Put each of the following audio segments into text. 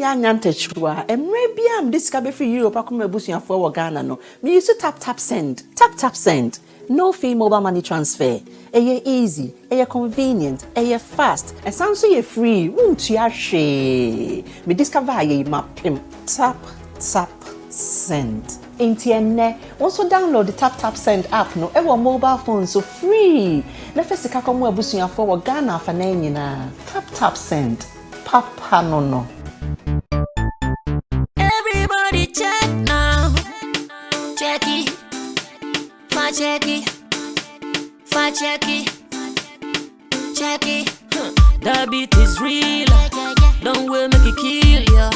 ya nyante chwa emre bia am this ka be free Europe akoma abusuafo wo Ghana no me use tap send no fee mobile money transfer eye easy eye convenient eye fast and sound so ye free won't ya hwe me discover ye mapim tap send Intienne also download the tap send app no ever mobile phone so free na first ka komo abusuafo wo Ghana afa na nyina tap send papa no everybody check now check it the beat is real don't will make it kill ya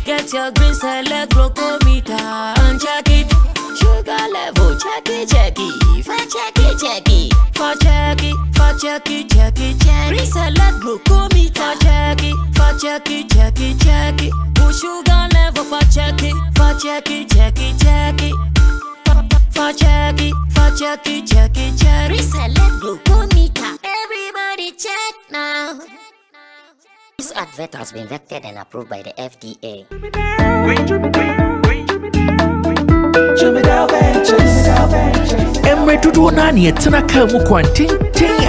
get your green select glucometer and check it sugar level check it green select glucometer check it push sugar level for check it reselect glucometer. Everybody check now. This advert has been vetted and approved by the FDA. Emre tudo na ni etena ka mu kwanten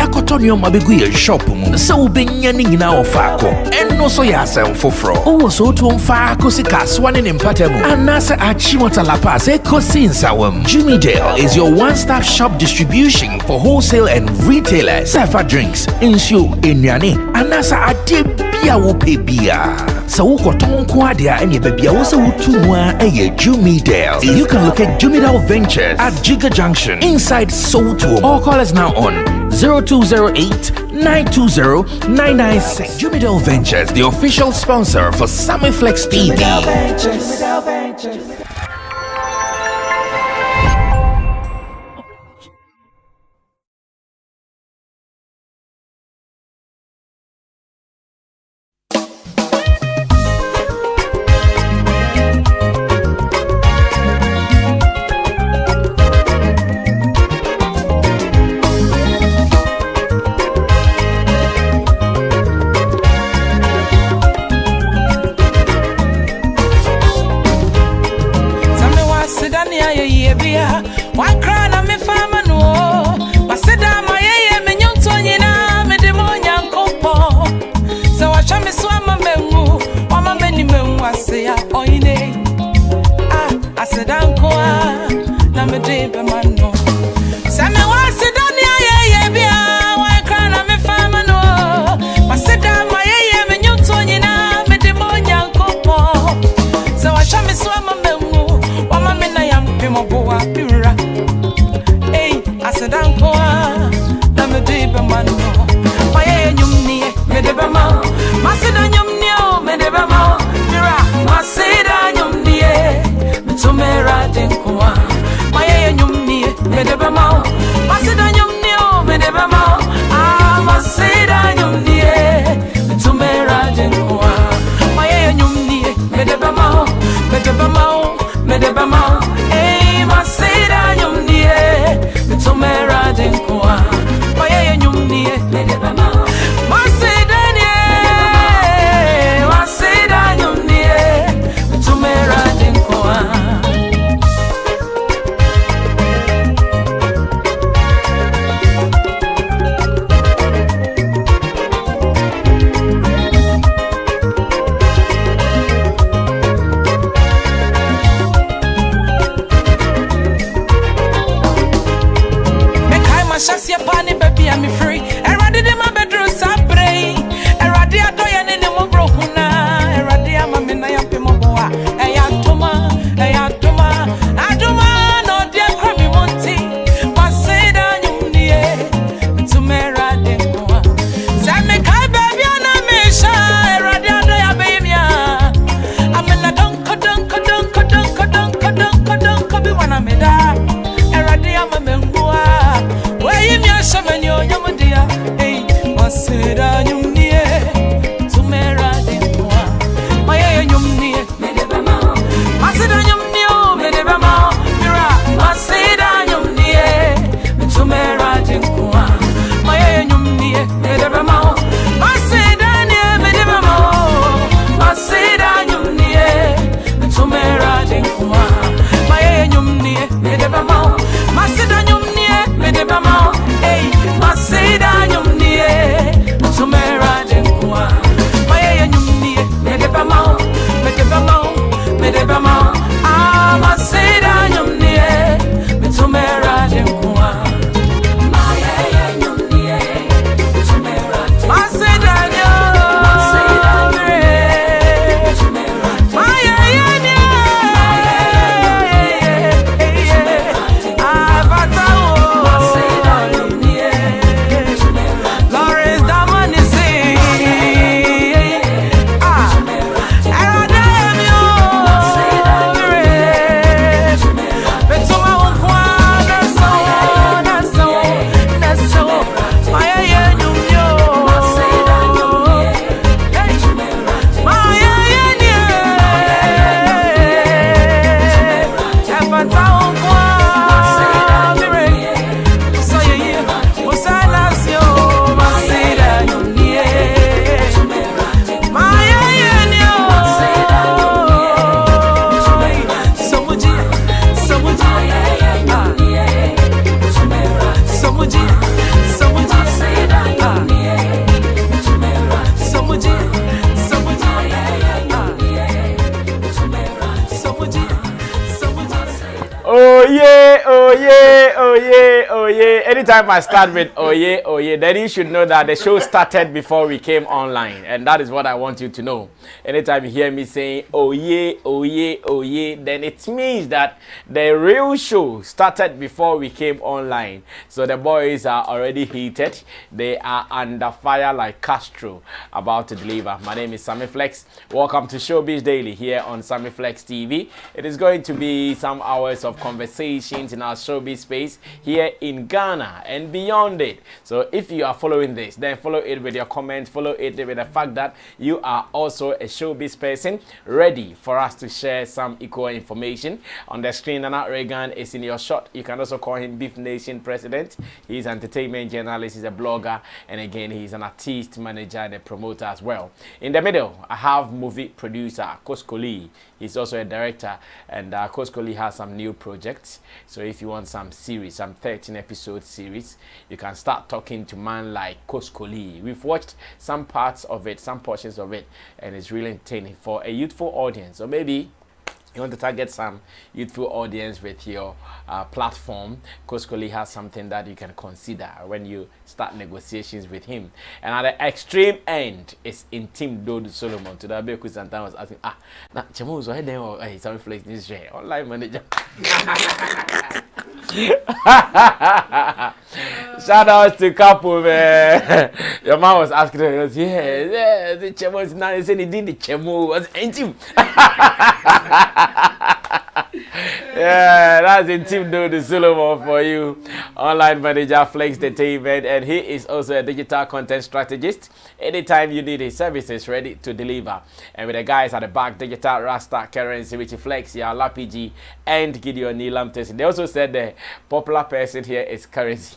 akotonium abegu ye shop mu se wo benya ni nyina ofako enno so ya asem foforo wo so to mfa ko sika so ne mpatamu anase achimota lapa se kosi nsawam. Jimmy Dale is your one-stop shop distribution for wholesale and retailers. Safa drinks, insure, enyane, anasa ade bia wo pe bia. So wo koton ko ade a ene bia wo se wo tumwa eye Jimmy Dale. You can locate Jimmy Dale Ventures at Giga Junction inside Soto. Or call us now on 0208-920-996. Jimmy Dale Ventures, the official sponsor for Sammy Flex TV. One crown and me farmer no. Maseda my ye me nyontonina me de monya kompo. So I show me swama mengu, mama meni mengu aseya oine. Aseda nkoa na me de be mano. Same wa seda ni ye bia. One crown and me farmer no. Maseda my ye me nyontonina me de monya kompo. So I show me swama mengu, mama mena yam pimo boa pira. Asedankoa na medebe mano maye nyumnie medebe ma maseda nyumnie o medebe ma mira maseda nyumnie mitumera denkoa maye nyumnie medebe ma maseda nyumnie o medebe ma maseda nyumnie mitumera denkoa maye nyumnie medebe ma maseda nyumnie Tomera denkoa, maye nyumnie, medebama. Maseda nyumnie, tomera denkoa. Shasia pani baby I'm free. Eradi de my bedroom sabre. Eradi adoya ne mo brohuna. Eradi ama mena ya pe mo boa. Eya toma adoma no dia krami monti. Maseda nyumnie. Tumera de koa. Same kai baby ana mesha. Eradi adoya baby ya. Amena donko bi wana meda. Eradi ama mengua. Where you me a shaman, you're your dear, hey, oh yeah. Anytime I start with oh yeah, then you should know that the show started before we came online. And that is what I want you to know. Anytime you hear me saying oh yeah, then it means that the real show started before we came online. So the boys are already heated. They are under fire like Castro, about to deliver. My name is Sammy Flex. Welcome to Showbiz Daily here on Sammy Flex TV. It is going to be some hours of conversations in our showbiz space here in Ghana and beyond it. So if you are following this, then follow it with your comments, follow it with the fact that you are also a showbiz person ready for us to share some equal information. On the screen, Nana Reagan is in your shot. You can also call him Beef Nation President. He's an entertainment journalist, he's a blogger, and again, he's an artist, manager, and a promoter as well. In the middle, I have movie producer Koskoli. He's also a director, and Koskoli has some new projects. So if you want some series, some 13-episode series, you can start talking to man like Koskoli. We've watched some parts of it, some portions of it, and it's really entertaining for a youthful audience. Or maybe you want to target some youthful audience with your platform. Koskoli has something that you can consider when you start negotiations with him. And at the extreme end is in Team Dodo Solomon. To the Abeku Santana was asking, now Chemo was right there, or hey, sorry, flex this share online manager. Shout out to couple, man. Your mom was asking her, yeah, the Chemo is not saying he did the Chemo was ain't him. Yeah, that's in Team Dodo Solomon for you. Online manager, Flex Entertainment, and he is also a digital content strategist. Anytime you need his services, ready to deliver. And with the guys at the back, Digital Rasta Currency, which Flex, Lapiji, and Gideon Nilam Testing. They also said the popular person here is Currency.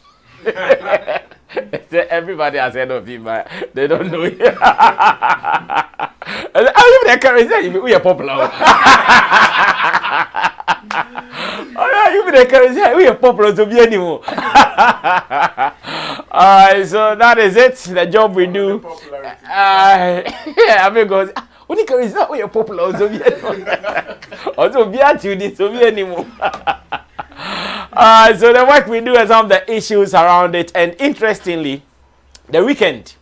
Everybody has heard of him, but they don't know him. I live in Currency, we are popular. Oh yeah, you be the Currency, we are popular to be anymore. Alright, so that is it. The job we do. Yeah, I mean, goes. When it comes out, we are popular also be anymore. Also be at you, so be anymore. So the work we do is some of the issues around it, and interestingly, the weekend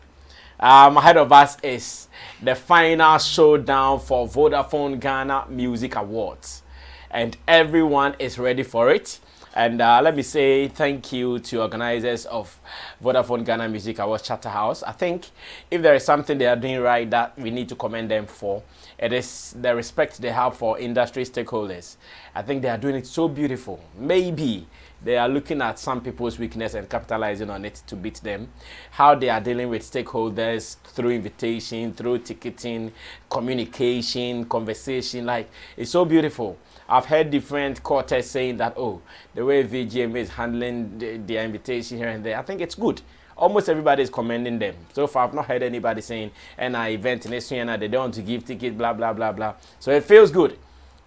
ahead of us is the final showdown for Vodafone Ghana Music Awards, and everyone is ready for it. And let me say thank you to organizers of Vodafone Ghana Music Awards Charterhouse. I think if there is something they are doing right that we need to commend them for, it is the respect they have for industry stakeholders. I think they are doing it so beautiful. Maybe they are looking at some people's weakness and capitalizing on it to beat them. How they are dealing with stakeholders through invitation, through ticketing, communication, conversation, like it's so beautiful. I've heard different quarters saying that, oh, the way VGMA is handling their invitation here and there, I think it's good. Almost everybody is commending them. So far, I've not heard anybody saying, and our event in Esuana, they don't want to give tickets, blah, blah, blah, blah. So it feels good.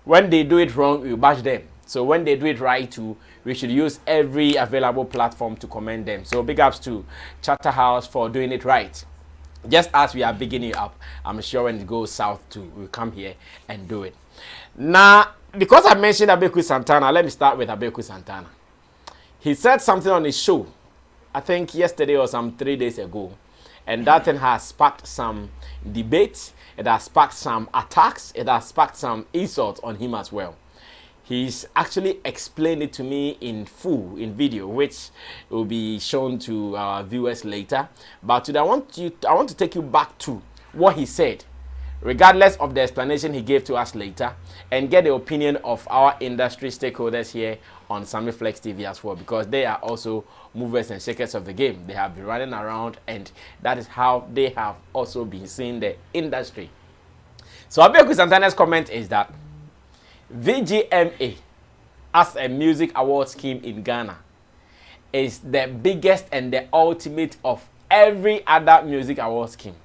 When they do it wrong, we bash them. So when they do it right too, we should use every available platform to commend them. So big ups to Charterhouse for doing it right. Just as we are beginning up, I'm sure when it goes south too, we'll come here and do it. Now, because I mentioned Abeku Santana, let me start with Abeku Santana. He said something on his show, I think yesterday or some 3 days ago, and that thing has sparked some debates, it has sparked some attacks, it has sparked some insults on him as well. He's actually explained it to me in full, in video, which will be shown to our viewers later. But today I want to take you back to what he said, regardless of the explanation he gave to us later, and get the opinion of our industry stakeholders here on Sammy Flex TV as well, because they are also movers and shakers of the game. They have been running around, and that is how they have also been seeing the industry. So Abeku Santana's comment is that VGMA, as a music award scheme in Ghana, is the biggest and the ultimate of every other music award scheme.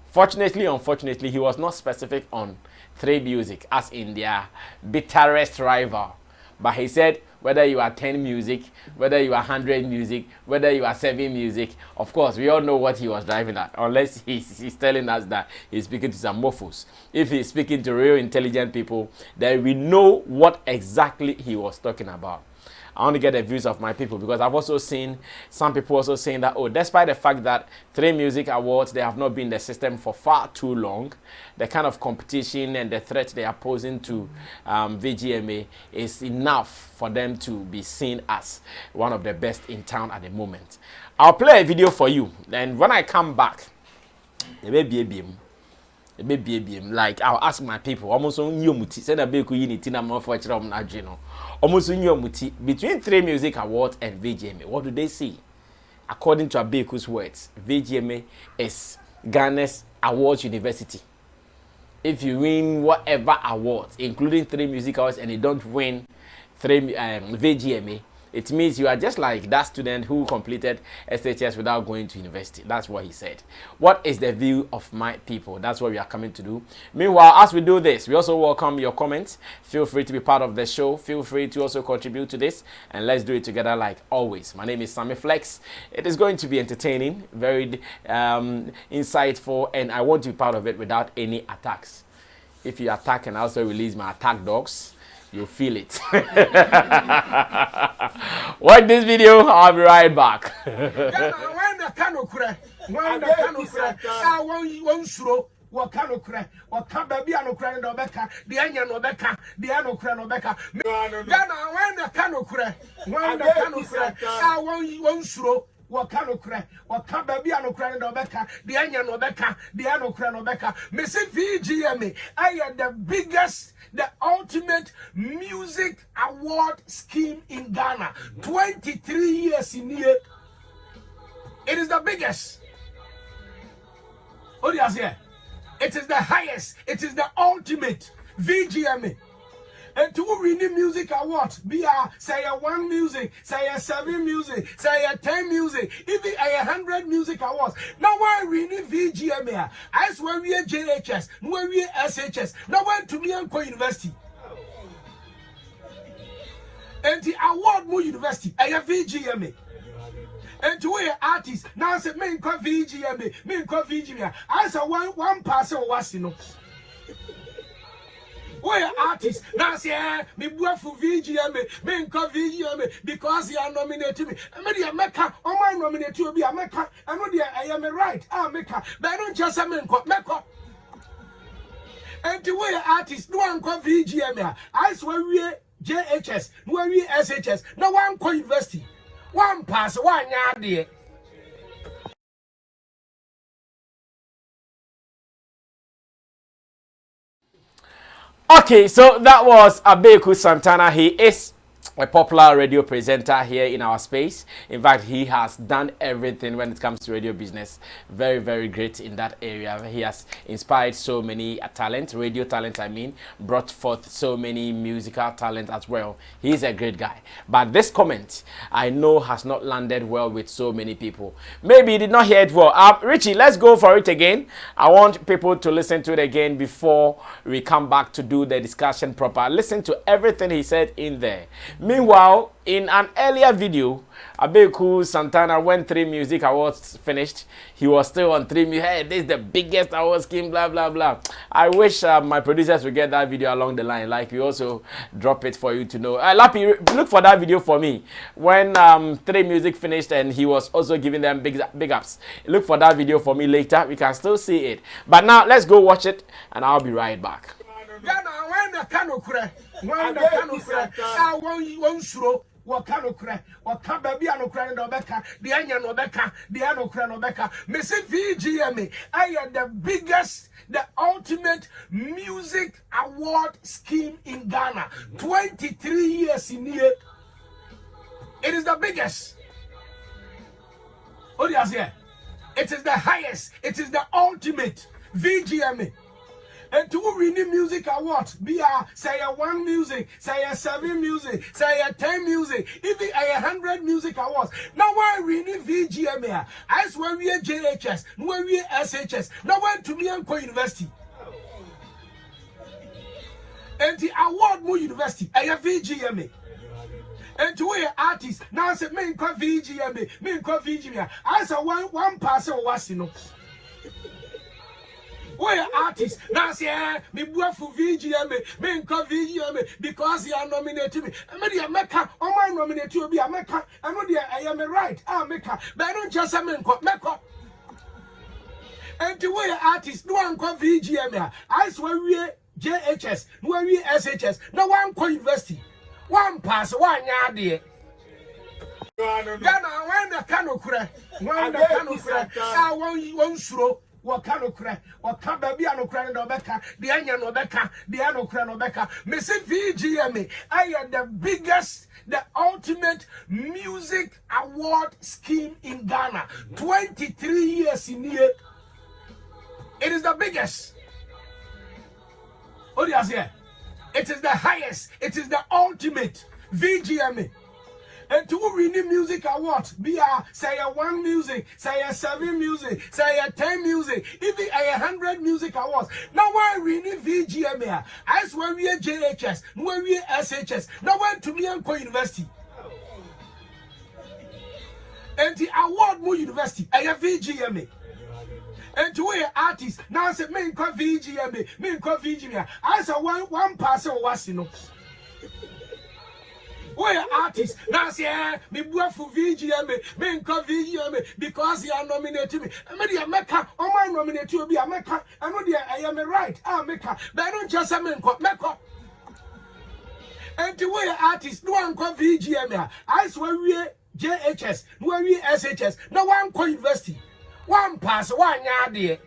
Fortunately, unfortunately, he was not specific on 3Music as in their bitterest rival. But he said whether you are 10Music, whether you are 100Music, whether you are 7Music, of course, we all know what he was driving at, unless he's telling us that he's speaking to some mofos. If he's speaking to real intelligent people, then we know what exactly he was talking about. I want to get the views of my people, because I've also seen some people also saying that, oh, despite the fact that 3Music Awards, they have not been in the system for far too long, the kind of competition and the threat they are posing to VGMA is enough for them to be seen as one of the best in town at the moment. I'll play a video for you, and when I come back, like I'll ask my people almost on yomuti said Abeku unity na more for almost on yomuti between 3Music Awards and VGMA. What do they see? According to Abeku's words, VGMA is Ghana's awards university. If you win whatever awards, including 3Music Awards, and you don't win VGMA, it means you are just like that student who completed SHS without going to university. That's what he said. What is the view of my people? That's what we are coming to do. Meanwhile, as we do this, we also welcome your comments. Feel free to be part of the show. Feel free to also contribute to this, and let's do it together like always. My name is Sammy Flex. It is going to be entertaining, very insightful, and I want to be part of it without any attacks. If you attack and also release my attack dogs, you'll feel it. Watch this video. I'll be right back. Missy VGMA, I am the biggest, the ultimate music award scheme in Ghana. 23 years in here. It is the biggest. What do you say? It is the highest. It is the ultimate VGMA. And to win the music awards, be a say a 1 music, say a 7 music, say a 10 music, even a 100 music awards. Now we're winning VGMA. I swear we are JHS, where we are SHS. Now we're to me and University. And the award more university, I have VGMA. And to we artists, now say me call VGMA, me call VGMA. I saw one person was you know. We are artists. Now say, me boy for VGMA, me call VGMA because he are nominated me. I mean, I make her, oh my nominate you be a maker. I know I am a right. I make her, but I don't just a man call make her. And to we are artists, no one call VGMA. I swear we are JHS, no we SHS, no one call university. One pass, one yard. Okay, so that was Abeku Santana. He is a popular radio presenter here in our space. In fact, he has done everything when it comes to radio business. Very, very great in that area. He has inspired so many talent, radio talent, I mean, brought forth so many musical talent as well. He's a great guy. But this comment, I know, has not landed well with so many people. Maybe you did not hear it well. Richie, let's go for it again. I want people to listen to it again before we come back to do the discussion proper. Listen to everything he said in there. Meanwhile, in an earlier video, Abeku Santana, when 3Music Awards finished, he was still on 3Music. Hey, this is the biggest award scheme, blah, blah, blah. I wish my producers would get that video along the line. Like, we also drop it for you to know. Lappy, look for that video for me. When 3Music finished and he was also giving them big ups. Look for that video for me later. We can still see it. But now, let's go watch it, and I'll be right back. Missy VGMA, I am the biggest, the ultimate music award scheme in Ghana. 23 years in here. It is the biggest. What do you say? It is the highest. It is the ultimate VGMA. And to win the music awards, be a say a 1 music, say a 7 music, say a 10 music, even a 100 music awards. Now we're winning VGMA. I swear we are JHS, where we are SHS. Now we're to me and University. And the award more university, I have VGMA. And to we artists, now say me call VGMA, me call VGMA. I saw one person was you know. we artist. Now say me bua for VGMA, me nko VGMA because you are nominated me. Me dey America, o man nominate you be America. I know dey I am right. America. But I don't just say me nko. And the way artist no one nko VGMA. I swear we JHS, no we SHS. No one nko university. One pass, one yard. Ghana when the canokre, when the canokre, I won't slow. What canokre, what can baby no cran no becca, the onion no becca, the anocran no becca. Miss VGMA, I am the biggest, the ultimate music award scheme in Ghana. 23 years in here. It is the biggest. What do you say? It is the highest, it is the ultimate VGMA. And to win the music award, be say a 1 music, say a 7 music, say a 10 music, even a 100 music awards. Now we're winning VGMA. I swear we are JHS, where we are SHS. Now we're to me and University. And the award more university, I have VGMA. And to we artists, now I say me call VGMA, me call VGMA. I saw one person was you know. We artists now say me bua for VGMA, me nko VGMA because you are nominated me. Me dey America, o man nominate you be America. I know I am right. America, but I don't just say me nko. And the way artists no one nko VGMA. I swear we JHS, no we SHS. No one nko university. One pass, one yard there.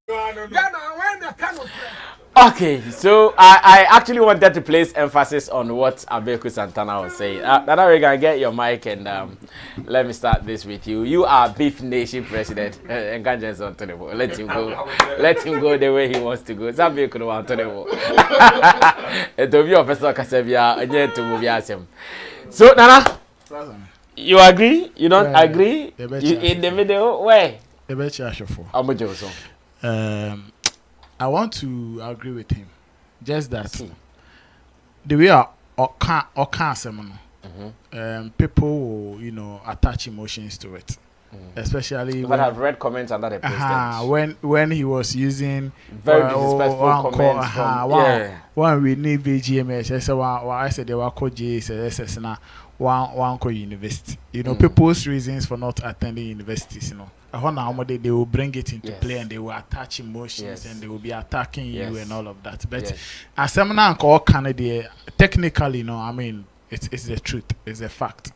Ghana when the canopy. Okay, so I actually wanted to place emphasis on what Abeku Santana was saying. Now we're gonna get your mic and let me start this with you. You are Beef Nation president. And Ghanaians on the ball. Let him go. Let him go the way he wants to go. Abeku no want to the ball. To be Professor Kasebia, again to move him. So Nana, you agree? You don't agree? You in the middle? Where? I want to agree with him. Just that the way people will, attach emotions to it. Especially but I've read comments under the post. When he was using very disrespectful comments when we need VGMA, I said they were called JSS now one university. People's reasons for not attending universities, they will bring it into play and they will attach emotions and they will be attacking you and all of that. But as seminar called Canada, technically, it's the truth, it's a fact.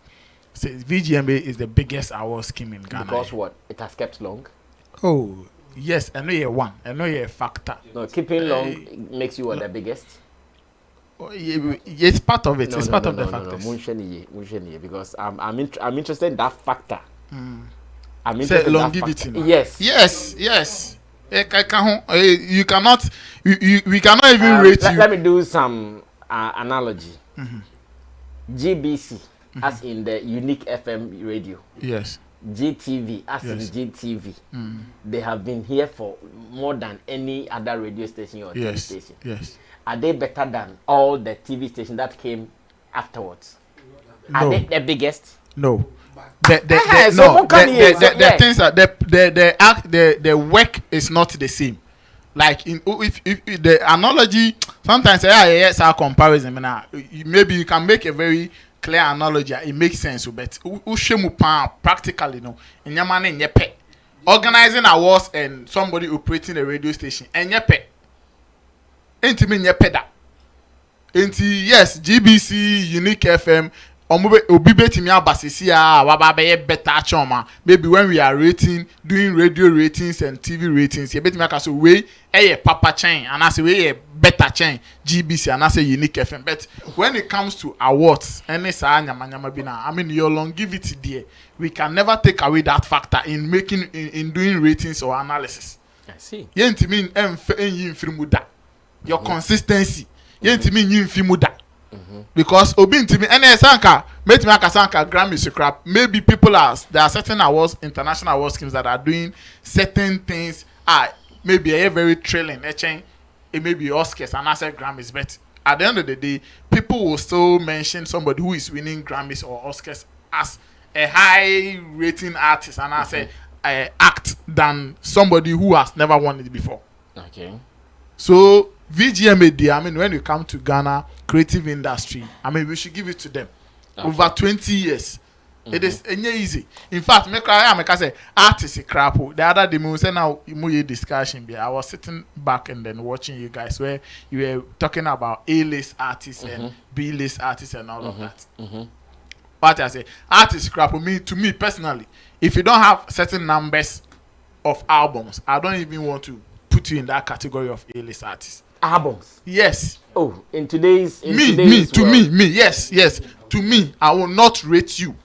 So VGMA is the biggest award scheme in Ghana. Because what? It has kept long? Oh, yes, I know you're one. I know you're a factor. No, keeping long makes you the biggest? It's part of it. It's part of the factors. No, because I'm interested in that factor. I'm interested in longevity. Yes. You cannot. We cannot even rate you. Let me do some analogy. GBC, as in the unique FM radio. Yes. GTV, as in GTV. They have been here for more than any other radio station or TV station. Yes. Are they better than all the TV stations that came afterwards? No. Are they the biggest? No. The things that the work is not the same. Like if the analogy, sometimes our comparison. Maybe you can make a very clear analogy. It makes sense, but practically no. In your man in your pet organizing awards and somebody operating a radio station and your pet. Ain't mean your pet that. Yes, GBC, Unique FM. Maybe when we are doing radio ratings and TV ratings, you bet me so way a papa chain and I say way a better chain GBC and I say Unique FM. But when it comes to awards, your longevity there, we can never take away that factor in doing ratings or analysis. I see. Your consistency. Because Obintimi and Sanka made me Sanka Grammy scrap. Maybe there are certain awards, international award schemes that are doing certain things. Maybe a very thrilling. It may be Oscars and I said Grammys, but at the end of the day, people will still mention somebody who is winning Grammys or Oscars as a high rating artist, and I say act than somebody who has never won it before. Okay. So VGMA, I mean, when you come to Ghana creative industry, I mean, we should give it to them. Okay. Over 20 years. It is easy. In fact, I say artist crap. The other day we say now we discussion. I was sitting back and then watching you guys where you were talking about A-list artists and B-list artists and all of that. What I say, artist crap. To me personally, if you don't have certain numbers of albums, I don't even want to put you in that category of A-list artists. Albums. Yes. Oh, in today's me, yes. To me, I will not rate you.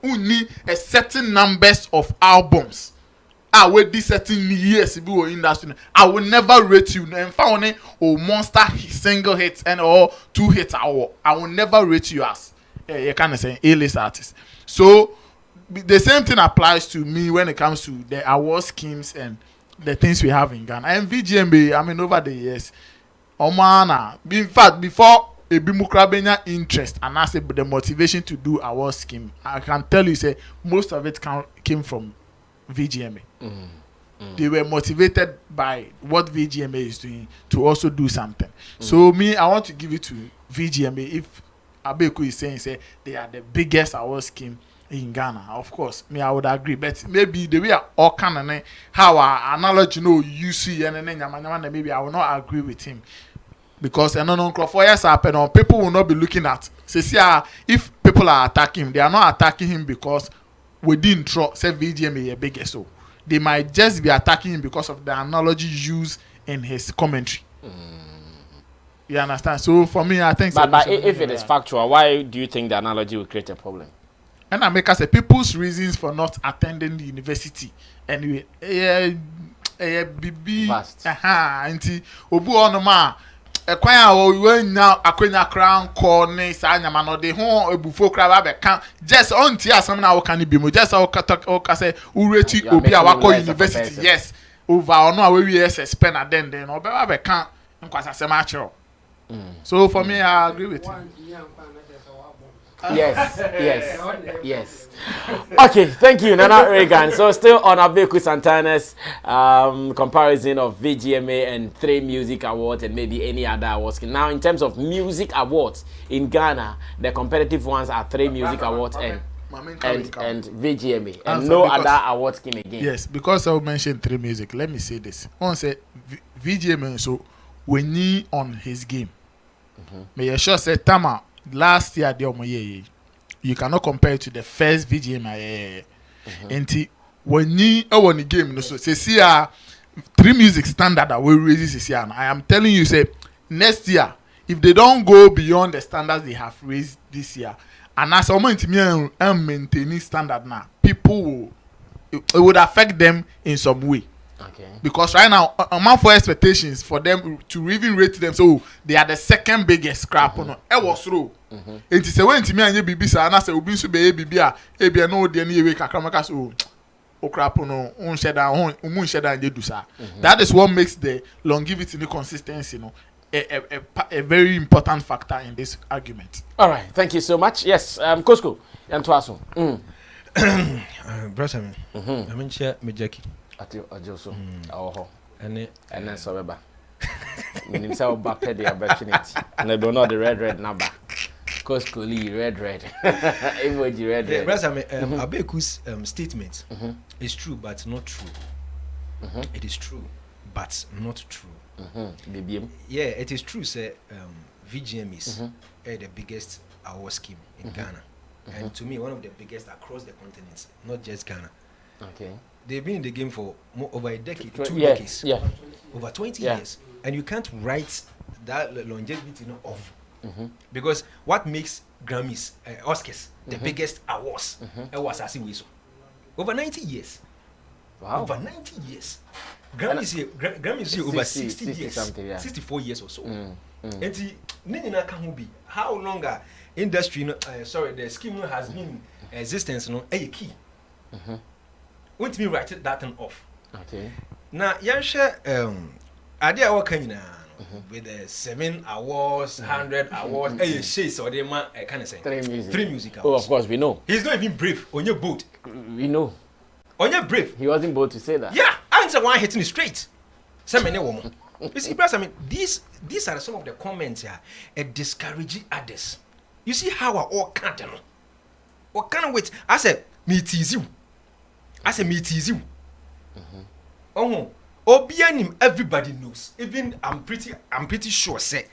Who need a certain numbers of albums. I will do certain years in the industry. I will never rate you. And found or monster single hits and or 2 hits I will never rate you as you can say A-list artist. So the same thing applies to me when it comes to the award schemes and the things we have in Ghana. And VGMA, I mean, over the years, Omana, in fact, before Ebimukrabenya interest and I say the motivation to do our scheme, I can tell you say most of it came from VGMA. They were motivated by what VGMA is doing to also do something. So me, I want to give it to VGMA. If Abeku is saying say they are the biggest award scheme in Ghana, of course, me I would agree. But maybe the way all kind of how our analogy you see and then maybe I will not agree with him. Because happen, people will not be looking at. If people are attacking him, they are not attacking him because we didn't say VGMA a biggest. So they might just be attacking him because of the analogy used in his commentary. You understand? So for me, I think. But if it is factual, why do you think the analogy will create a problem? And I make us say people's reasons for not attending the university. Anyway, Vast. Auntie, Obu Onoma. When now Akwenya crown corner Sanyama no de ho ebufo kra ba can just on tia some now can be mo just o say ureti obi a wako university yes over no we spend and then obi ba can nkwasa sem a chiro. So for me I agree with you. Yes. Okay, thank you, Nana Reagan. So still on Abeku Santana's comparison of VGMA and 3Music Awards and maybe any other awards. Now, in terms of music awards in Ghana, the competitive ones are 3Music Awards and VGMA and no other award scheme again. Yes, because I mentioned 3Music. Let me say this. One say VGMA, so when he on his game, may you sure say Tama. Last year, you cannot compare it to the first VGMA. And when you won the game, so say 3Music standard that we raise this year. I am telling you, say next year, if they don't go beyond the standards they have raised this year, and as a moment maintaining standard now, people will it would affect them in some way. Okay. Because right now, amount for expectations for them to even rate them, so they are the second biggest scrap on. It was through. It is a way to me and you be and I say, "Ubi so be a no the any way kakramakas o crap no unshed you do sir." That is what makes the longevity and the consistency, a very important factor in this argument. All right, thank you so much. Yes, Kosko, Yantuaso. Brother, I mean, share me Jackie. Ajoso. Oh, and then so beba. Meaning so back the opportunity. And I don't know the red number. Koskoli red. Emoji red. Brother, Abeku's statement is true, but not true. It is true, but not true. Yeah, it is true. Say VGM is the biggest award scheme in Ghana, and to me, one of the biggest across the continent, not just Ghana. Okay. They've been in the game for over a decade, 2 decades, over 20 years, and you can't write that longevity off, because what makes Grammys, Oscars, the biggest awards, over 90 years. Wow. Over 90 years. Grammys here over 60 years, 64 years or so. And how long industry, the scheme has been existence, a key. Won't me write that thing off. Okay. Now, Yansha, idea what can you with 7 awards, 100 awards, shades or they man, I can't say 3Music. 3Music. Oh, of course, we know. He's not even brave on your boat. We know. On your brave. He wasn't bold to say that. Yeah, answer one hitting it straight. Some woman. You see, I mean, these are some of the comments here. Discouraging others. You see how I all can't know. What kind of wait? I said, me tease you. I said, me tease you. Oh, Obianim, everybody knows. Even I'm pretty sure, say,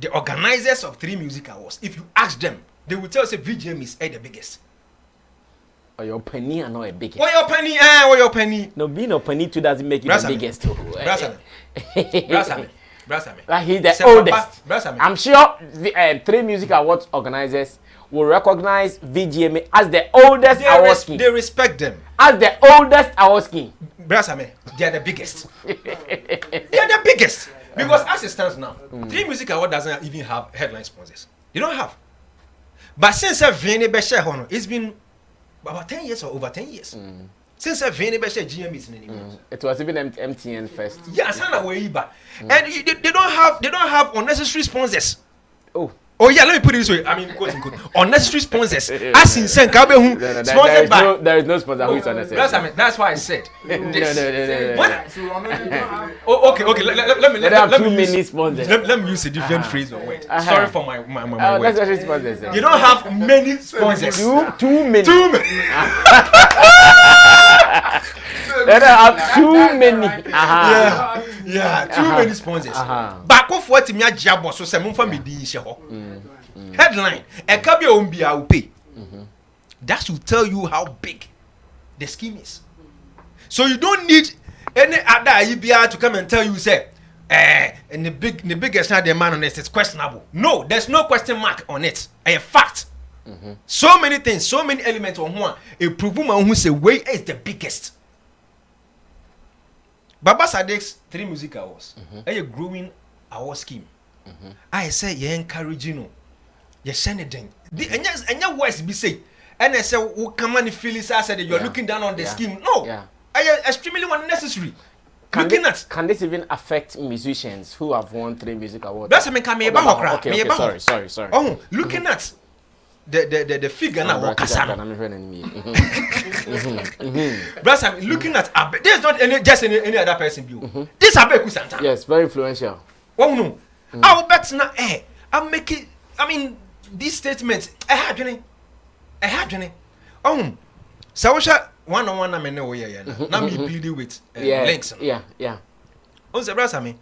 the organizers of 3Music Awards, if you ask them, they will tell us VGMA is the biggest. Or your penny and not a biggest. Or your penny, or your penny. No, being a penny too doesn't make you the biggest. Brasame. Like he's the oldest. I'm sure the 3Music Awards organizers will recognize VGMA as the oldest award scheme. They respect them. As the oldest award scheme. Brasame, they are the biggest. They are the biggest. Because as it stands now, 3Music Award doesn't even have headline sponsors. They don't have. But since it's been about 10 years or over 10 years. Since VGMA is in it was even MTN first. Yeah, and they don't have unnecessary sponsors. Oh yeah, let me put it this way. I mean, quote unquote, unnecessary sponsors. As in Sen Kabehu, sponsored by. There is no sponsor who is unnecessary. That's why I said. No. Okay. Let me have too many sponsors. Let me use a different phrase or word. Sorry for my word. Unnecessary sponsors. You don't have many sponsors. Too many. They have too many. Yeah, too many sponsors. Back off what me ajabo so say mumfa me din hye ho. Headline, e ka bia ombia will pay. That should tell you how big the scheme is. So you don't need any other IBR to come and tell you say and the biggest not the man on this is questionable. No, there's no question mark on it. A fact. So many things, so many elements on one. A prove man who say way is the biggest. Baba Sadek's 3Music Awards, a growing award scheme. I say you encourage you send it in. And your words be say, and I say, "Who come and feel it?" I said, "You're looking down on the scheme." No, I extremely unnecessary. Can this even affect musicians who have won 3Music Awards? That's me come Okay, sorry. Oh, looking at the figure now. Brother, looking at there's not any other person view. This Abeku Santana. Yes, very influential. Oh no, I'll bet now. I'm making. I mean, these statements. I had any. Oh, so what's that? One-on-one, I mean, no way. Now me pleading with links. Yeah. Oh, so brother, me.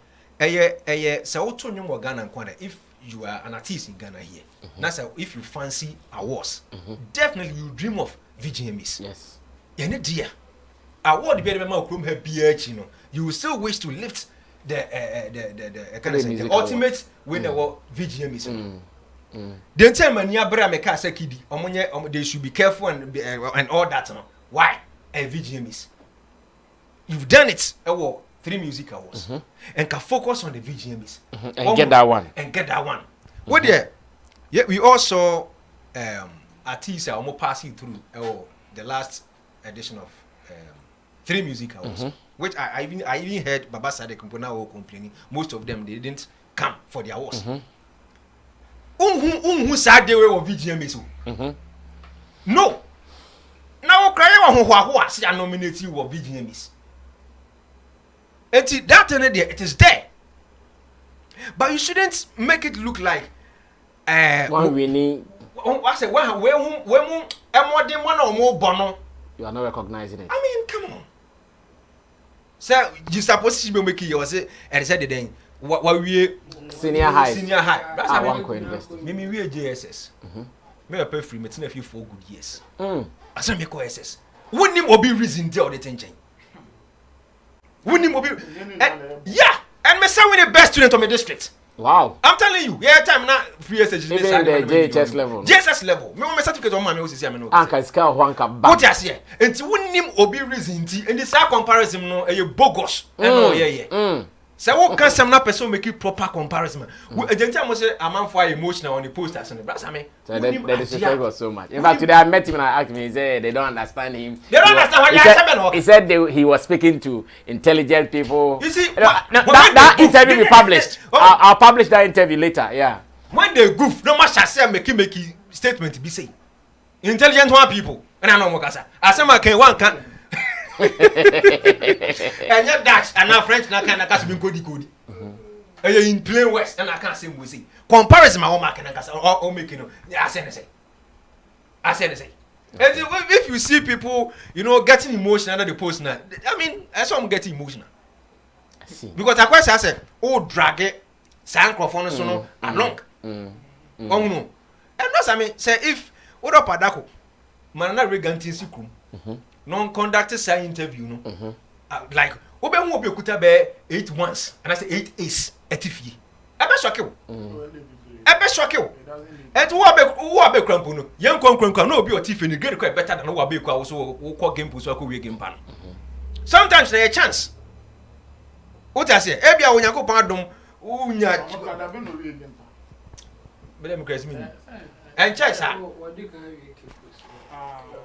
So what you know Ghana and if you are an artist in Ghana here. That's if you fancy awards, definitely you dream of VGMAs. Yes. Yeah, dear. Award be BH, you will still wish to lift the ultimate winner of VGMAs. The time when you bring me car kidi, they should be careful and all that. Why? VGMAs. You've done it. 3Music Awards and can focus on the VGMAs and get that one. What there? Yeah, we also artists are almost passing through the last edition of 3Music Awards, which I even heard Baba Sadek complaining. Most of them they didn't come for the awards. Who sad they were VGMAs? No. Now cry who see nominate you for VGMAs. It is there. But you shouldn't make it look like one winning. I say when more than one or more bono. You are not recognizing it. I mean, come on. So you supposed to be making yourself and said the thing. What we senior high. That's how one co-invest. Me we JSS. Me pay free me a few 4 good years. I say me co SS. Wouldn't him be reason there the tension. Wouldn't him be yeah. And me say we the best student of my district. Wow. I'm telling you, yeah, time now free SH even the JHS level. JHS level. Me my certificate on my see me no. Anka ska wanka ba. What you say? Enti wouldn't him obi reason ti and this comparison no bogus. Yeah. So what can some person make it proper comparison? We time say a man for emotional on the posters and the brass me. So that disrespect was so much. In fact, today I met him and I asked him. He said they don't understand him. They don't understand what you said. He said he was speaking to intelligent people. You see, that interview we published. I'll publish that interview later. Yeah. When they goof, no much I say make statement to be say. Intelligent one people. And I know what I say. I say my one can. And yet Dutch and now French na can cast me code. In plain West and I can't say we see. Comparison my own market and cast or making I say. And if you see people, getting emotional under the post now, I mean, I saw them getting emotional. Because I question I said, drag it, microphone so no along. Oh no. And that's I mean, say if what up Adako, man reganting sikum, non-conducted say interview no, like obe who be kuta be 8 once, and I say 8 is etifi. I be shock you. And who abe crampo no, young crampo no be your teeth in the great quite better than who abe also who game push or we game pan. Sometimes there a chance. What I say, Ebia when you go pardon, unya. But let me crazy me. And check sir.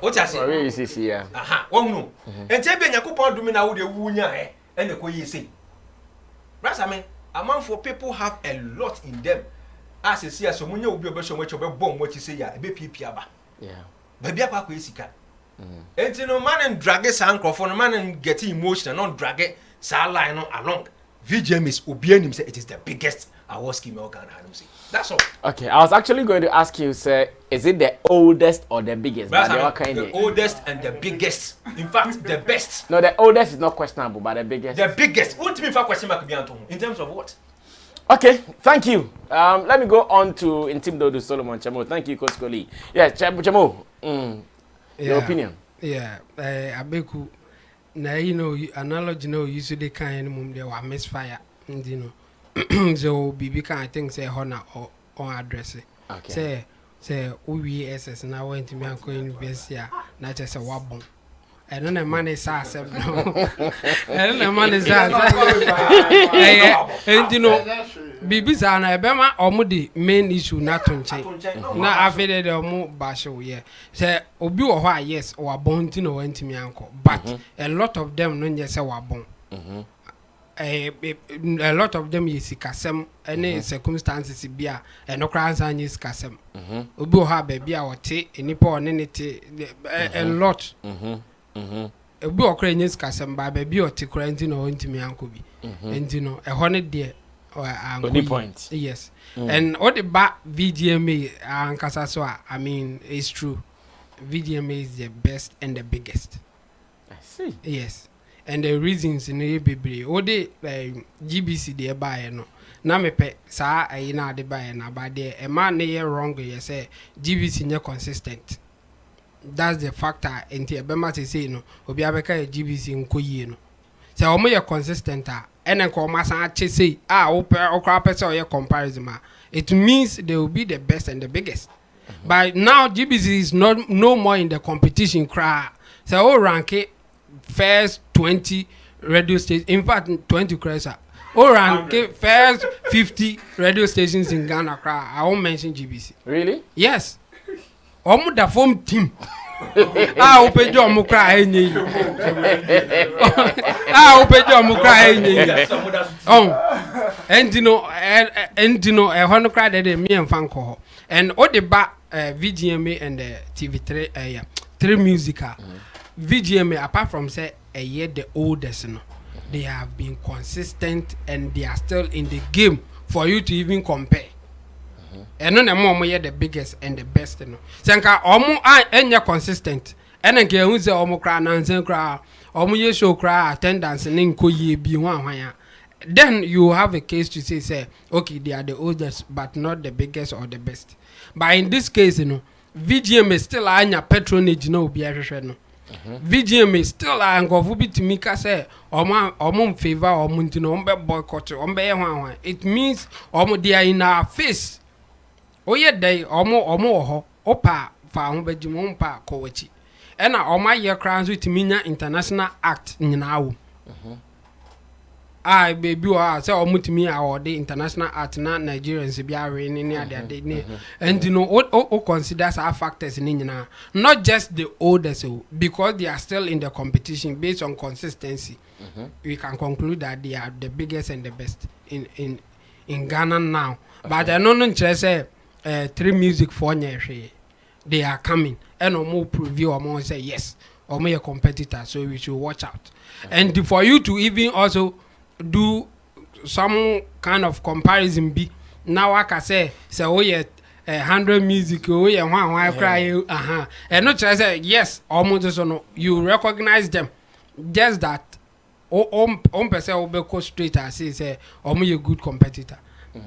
What I say? Where is this here? Aha, one no. And tell me you go pardon me now the unya and the koyi say. Right, I mean, among for people have a lot in them. As you see, as someone will be a better much of a bomb, what you say, ya, a bit piaba. Yeah. Baby, apa kwesika. And you know, man and drag it, microphone, man and getting emotional, not drag it, line along. VGMA is obeying him, say it is the biggest award scheme in Ghana. That's all. Okay, I was actually going to ask you, sir, is it the oldest or the biggest? The oldest and the biggest. In fact, the best. No, the oldest is not questionable, but the biggest. The biggest. What do you mean for question mark in terms of what? Okay, thank you. Let me go on to Intimdo Solomon Chamo. Thank you, Coach Koli. Yeah, Chamo. Your opinion? Yeah, Abeku. Now analogy usually kind of there were misfire, so BB can think say honor or address it. Okay. Say OVSS now went to me and go university, not just a wabon. And then the man is ass. And the man is ass. And BB's an Abema or Moody main issue not to change. Now I feel the more bashful, yeah. Say, Obi or why, yes, or a bone to know to me uncle. But a lot of them don't just say wabon. A lot of them is Kasem, any circumstances beer, and no crowns and is Kasem. Obi have a beer or tea, any poor and any tea, a lot. A book is Kasem by baby or tea quarantine or into me uncle be. And a honey dear. Good point. Yes. And all the back VGMA and Kasaswa, I mean, it's true. VGMA is the best and the biggest. I see. Yes. And the reasons in the baby, all the GBC they buy no. Na me pe sa ayi na de buy na but there a man near wrong you say GBC not consistent. That's the factor into a bema to say no. Obi abeka GBC nkoyi no. Say omo ye consistent and then come as I say, or comparison. It means they will be the best and the biggest. But now GBC is no more in the competition crowd. So rank it first 20 radio stations. In fact, 20 crowds. Rank it first 50 radio stations in Ghana crowd. I won't mention GBC. Really? Yes. Omo the form team. Open your mukra any. Open your mukra any. A honor cried at me and Fanco. And all the back VGMA and the TV3 3Music. VGMA, apart from say a year the oldest, they have been consistent and they are still in the game for you to even compare. And no more the biggest and the best no. Sanka omo anya consistent. And then get who's the omo cry nansen cry, omo ye show cry attendance and then koye bi wan. Then you have a case to say, okay, they are the oldest but not the biggest or the best. But in this case, VGM is still anya patronage no be no. VGM is still a ngofu bi timika say omo favor omo ntino ombe boycott ombe ye. It means omo they are in our face. Oye day omo ho opa fa ho badwum pa kowachi e na oma ye crowns with minya international act nyina wo baby o say omo timi award international act na Nigerians bi awe ni ade ni and o consider our factors ni nyina not just the oldest because they are still in the competition based on consistency. We can conclude that they are the biggest and the best in Ghana now. But I don't say 3Music for they are coming and more preview or more say yes or may a competitor, so we should watch out. And for you to even also do some kind of comparison, be now I can say oh yeah, 100 music, oh yeah, one cry, and not just say yes, almost so no, you recognize them, just that. Person will be go straight and say, me a good competitor.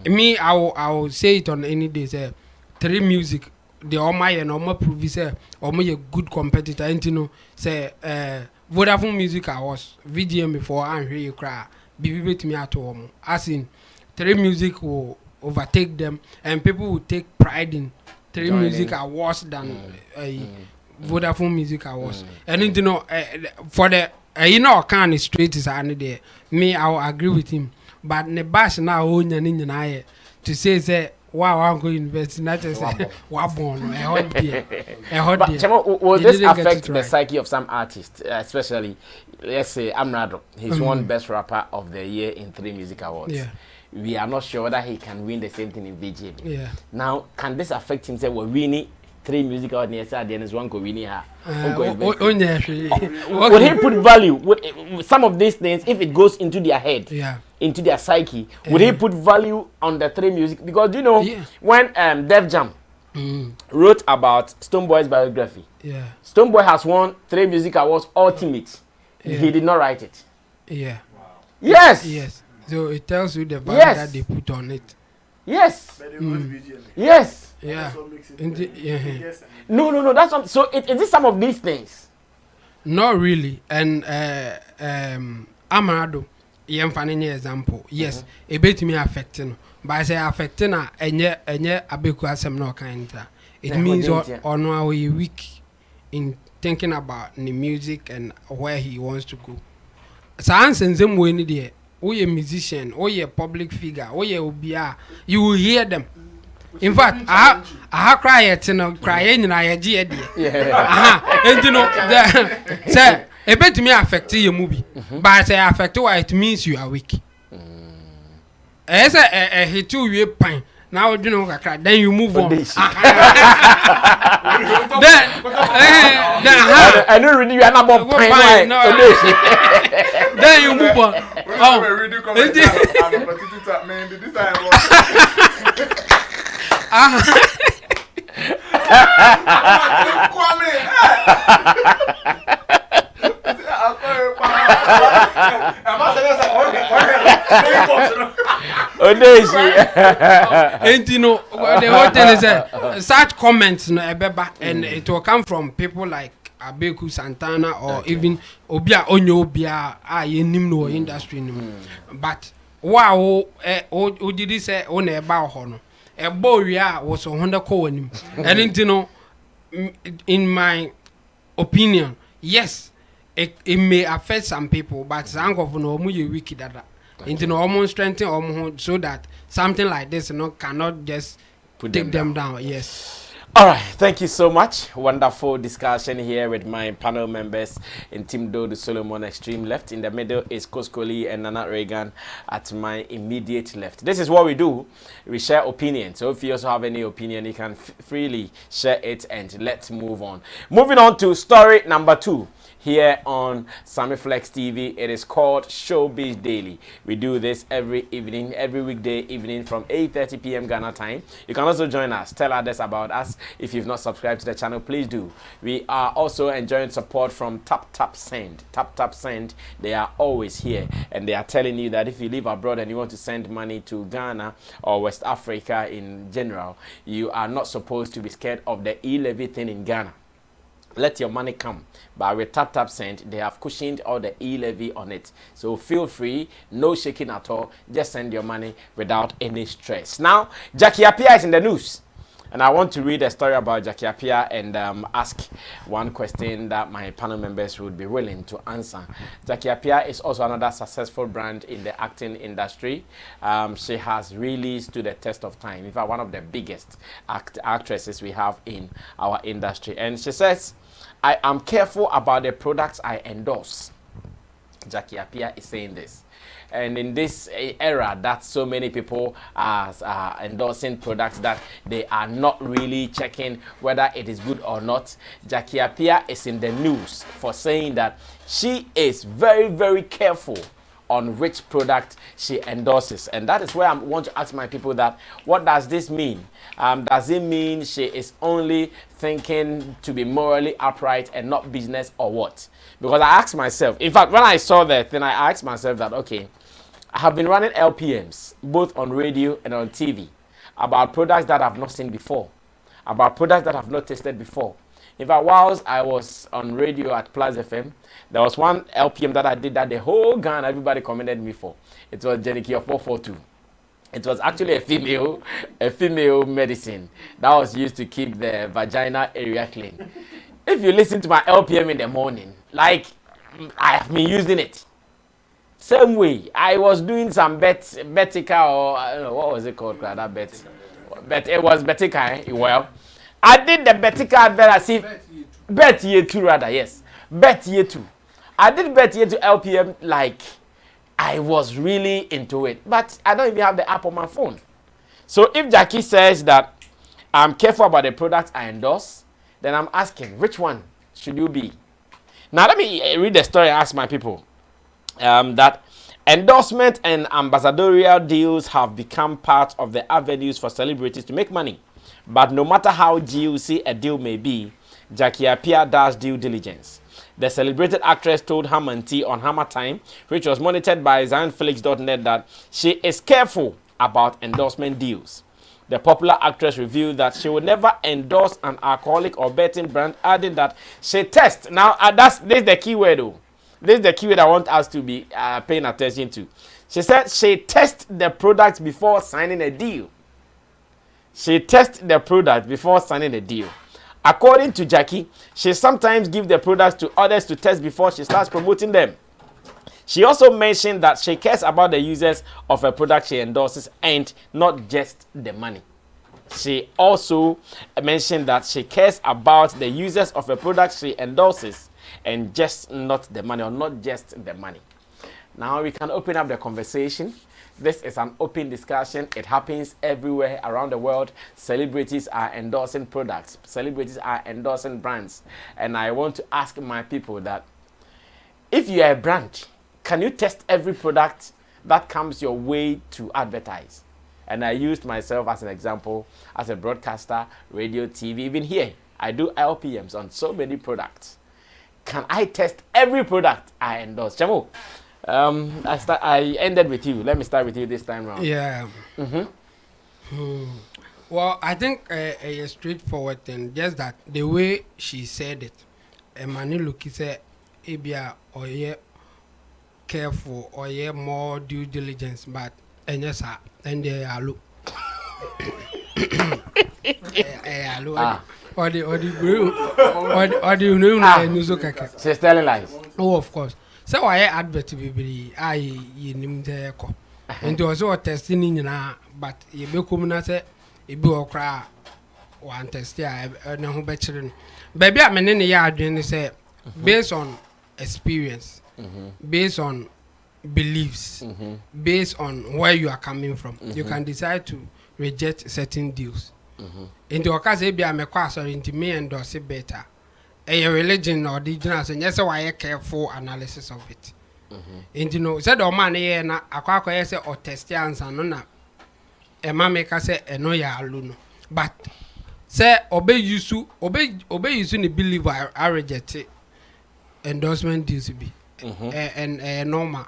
Me, I will say it on any day. Say 3Music, the my and my prove say, me a good competitor. And you know, say Vodafone Music Awards, VGMA for and hear you cry. Be to me at home. As in 3Music will overtake them, and people will take pride in 3Music Awards than Vodafone Music Awards. And you know, for the you know, kind of straight is any there. Me, I will agree with him. But ne bash now own your to say wow, I'm going to invest in that. Will this affect the psyche of some artists, especially, let's say, Amrado? He's won Best Rapper of the Year in 3Music Awards. Yeah. We are not sure whether he can win the same thing in VGMA. Yeah. Now, can this affect him? Say, we're winning 3Music Awards near Saturday, and one go winning her. Would he put value? Would some of these things, if it goes into their head, into their psyche, would he put value on the 3Music? Because you know, when Def Jam wrote about Stonebwoy's biography, Stonebwoy has won 3Music Awards Ultimate. He did not write it. Yeah. Wow. Yes. Yes. So it tells you the value that they put on it. Yes. Yes. Yeah. No. That's not, so. Is it some of these things? Not really. And Amarado, yemfani example. Yes, a bit me affecting. But I say affecting enye Abeku asem no kind. It means on how he weak in thinking about the music and where he wants to go. So answer them when they or a musician or a public figure or a obia, you will hear them. In fact, I cry at crying and I and you know, say a bit me affect your movie, but I say affect why it means you are weak. As a hit 2 year pine. Now you know then you move on. Then I don't really are not about pine. Then you move on. And you know the whole thing is such comments and it will come from people like Abeku Santana or even Obia Onyo Obia industry. But wow, did he say on a bow a boy was a Honda Cohen. And you know, in my opinion, yes, it may affect some people, but Zango for no wiki that into no almost strengthen so that something like this cannot just take them down. Yes. All right, thank you so much. Wonderful discussion here with my panel members in Team Dodo Solomon extreme left. In the middle is Koskoli and Nana Reagan at my immediate left. This is what we do. We share opinions. So if you also have any opinion, you can freely share it and let's move on. Moving on to story number 2. Here on Sammy Flex TV, it is called Showbiz Daily. We do this every evening, every weekday evening from 8:30 p.m. Ghana time. You can also join us. Tell others about us. If you've not subscribed to the channel, please do. We are also enjoying support from Tap Send. Tap Send, they are always here. And they are telling you that if you live abroad and you want to send money to Ghana or West Africa in general, you are not supposed to be scared of the e-levy thing in Ghana. Let your money come. But with Tap Send, they have cushioned all the e-levy on it. So feel free, no shaking at all. Just send your money without any stress. Now, Jackie Appiah is in the news. And I want to read a story about Jackie Appiah and ask one question that my panel members would be willing to answer. Jackie Appiah is also another successful brand in the acting industry. She has really stood the test of time. In fact, one of the biggest actresses we have in our industry. And she says, I am careful about the products I endorse. Jackie Appiah is saying this. And in this era that so many people are endorsing products that they are not really checking whether it is good or not, Jackie Appiah is in the news for saying that she is very, very careful on which product she endorses. And that is where I want to ask my people that, what does this mean? Does it mean she is only thinking to be morally upright and not business, or what? Because I asked myself, in fact, when I saw that, then I asked myself that, okay, I have been running LPMs, both on radio and on TV, about products that I've not seen before, about products that I've not tested before. In fact, whilst I was on radio at Plus FM, there was one LPM that I did that the whole Ghana, everybody commended me for. It was Jeniki of 442. It was actually a female medicine that was used to keep the vagina area clean. If you listen to my LPM in the morning, like, I have been using it. Same way, I was doing some Betica, or I don't know, what was it called? That bet. But it was Betica, well. I did the Betica advert as if Bet Year 2 rather, yes. Bet Year 2. I did Bet Year 2 LPM like I was really into it. But I don't even have the app on my phone. So if Jackie says that I'm careful about the products I endorse, then I'm asking, which one should you be? Now let me read the story and ask my people. That endorsement and ambassadorial deals have become part of the avenues for celebrities to make money. But no matter how juicy a deal may be, Jackie Appiah does due diligence. The celebrated actress told Hammer T on Hammer Time, which was monitored by ZionFlix.net, that she is careful about endorsement deals. The popular actress revealed that she would never endorse an alcoholic or betting brand, adding that she tests. Now, this is the key word, though. This is the keyword I want us to be paying attention to. She said she tests the product before signing a deal. She tests the product before signing a deal. According to Jackie, she sometimes gives the products to others to test before she starts promoting them. She also mentioned that she cares about the users of a product she endorses and not just the money. She also mentioned that she cares about the users of a product she endorses and just not the money, or not just the money. Now we can open up the conversation. This is an open discussion. It happens everywhere around the world. Celebrities are endorsing products. Celebrities are endorsing brands. And I want to ask my people that if you are a brand, can you test every product that comes your way to advertise? And I used myself as an example as a broadcaster, radio, TV, even here. I do LPMs on so many products. Can I test every product I endorse? Chamo, I ended with you. Let me start with you this time round. Yeah. Well, I think a straightforward thing, just that the way she said it, Emmanuel Luki said, Abia, or yeah, careful, or yeah, more due diligence, but and yes, and they are look. Or the She's telling lies. Oh, of course. So I advert to be I in the co. And there was all testing in but you be coming at it, it be a cry one test. Yeah, no better. Baby, I'm in the yard and say based on experience, based on beliefs, based on where you are coming from, you can decide to reject certain deals. Into a case, be a mequas or into me endorse it better. A religion or diligence, and yes, why a careful analysis of it. And you know, said, oh man, a quack or testians and none. A mamma say, a no ya luno. But say, obey you soon believe I reject it. Endorsement deals to be and normal.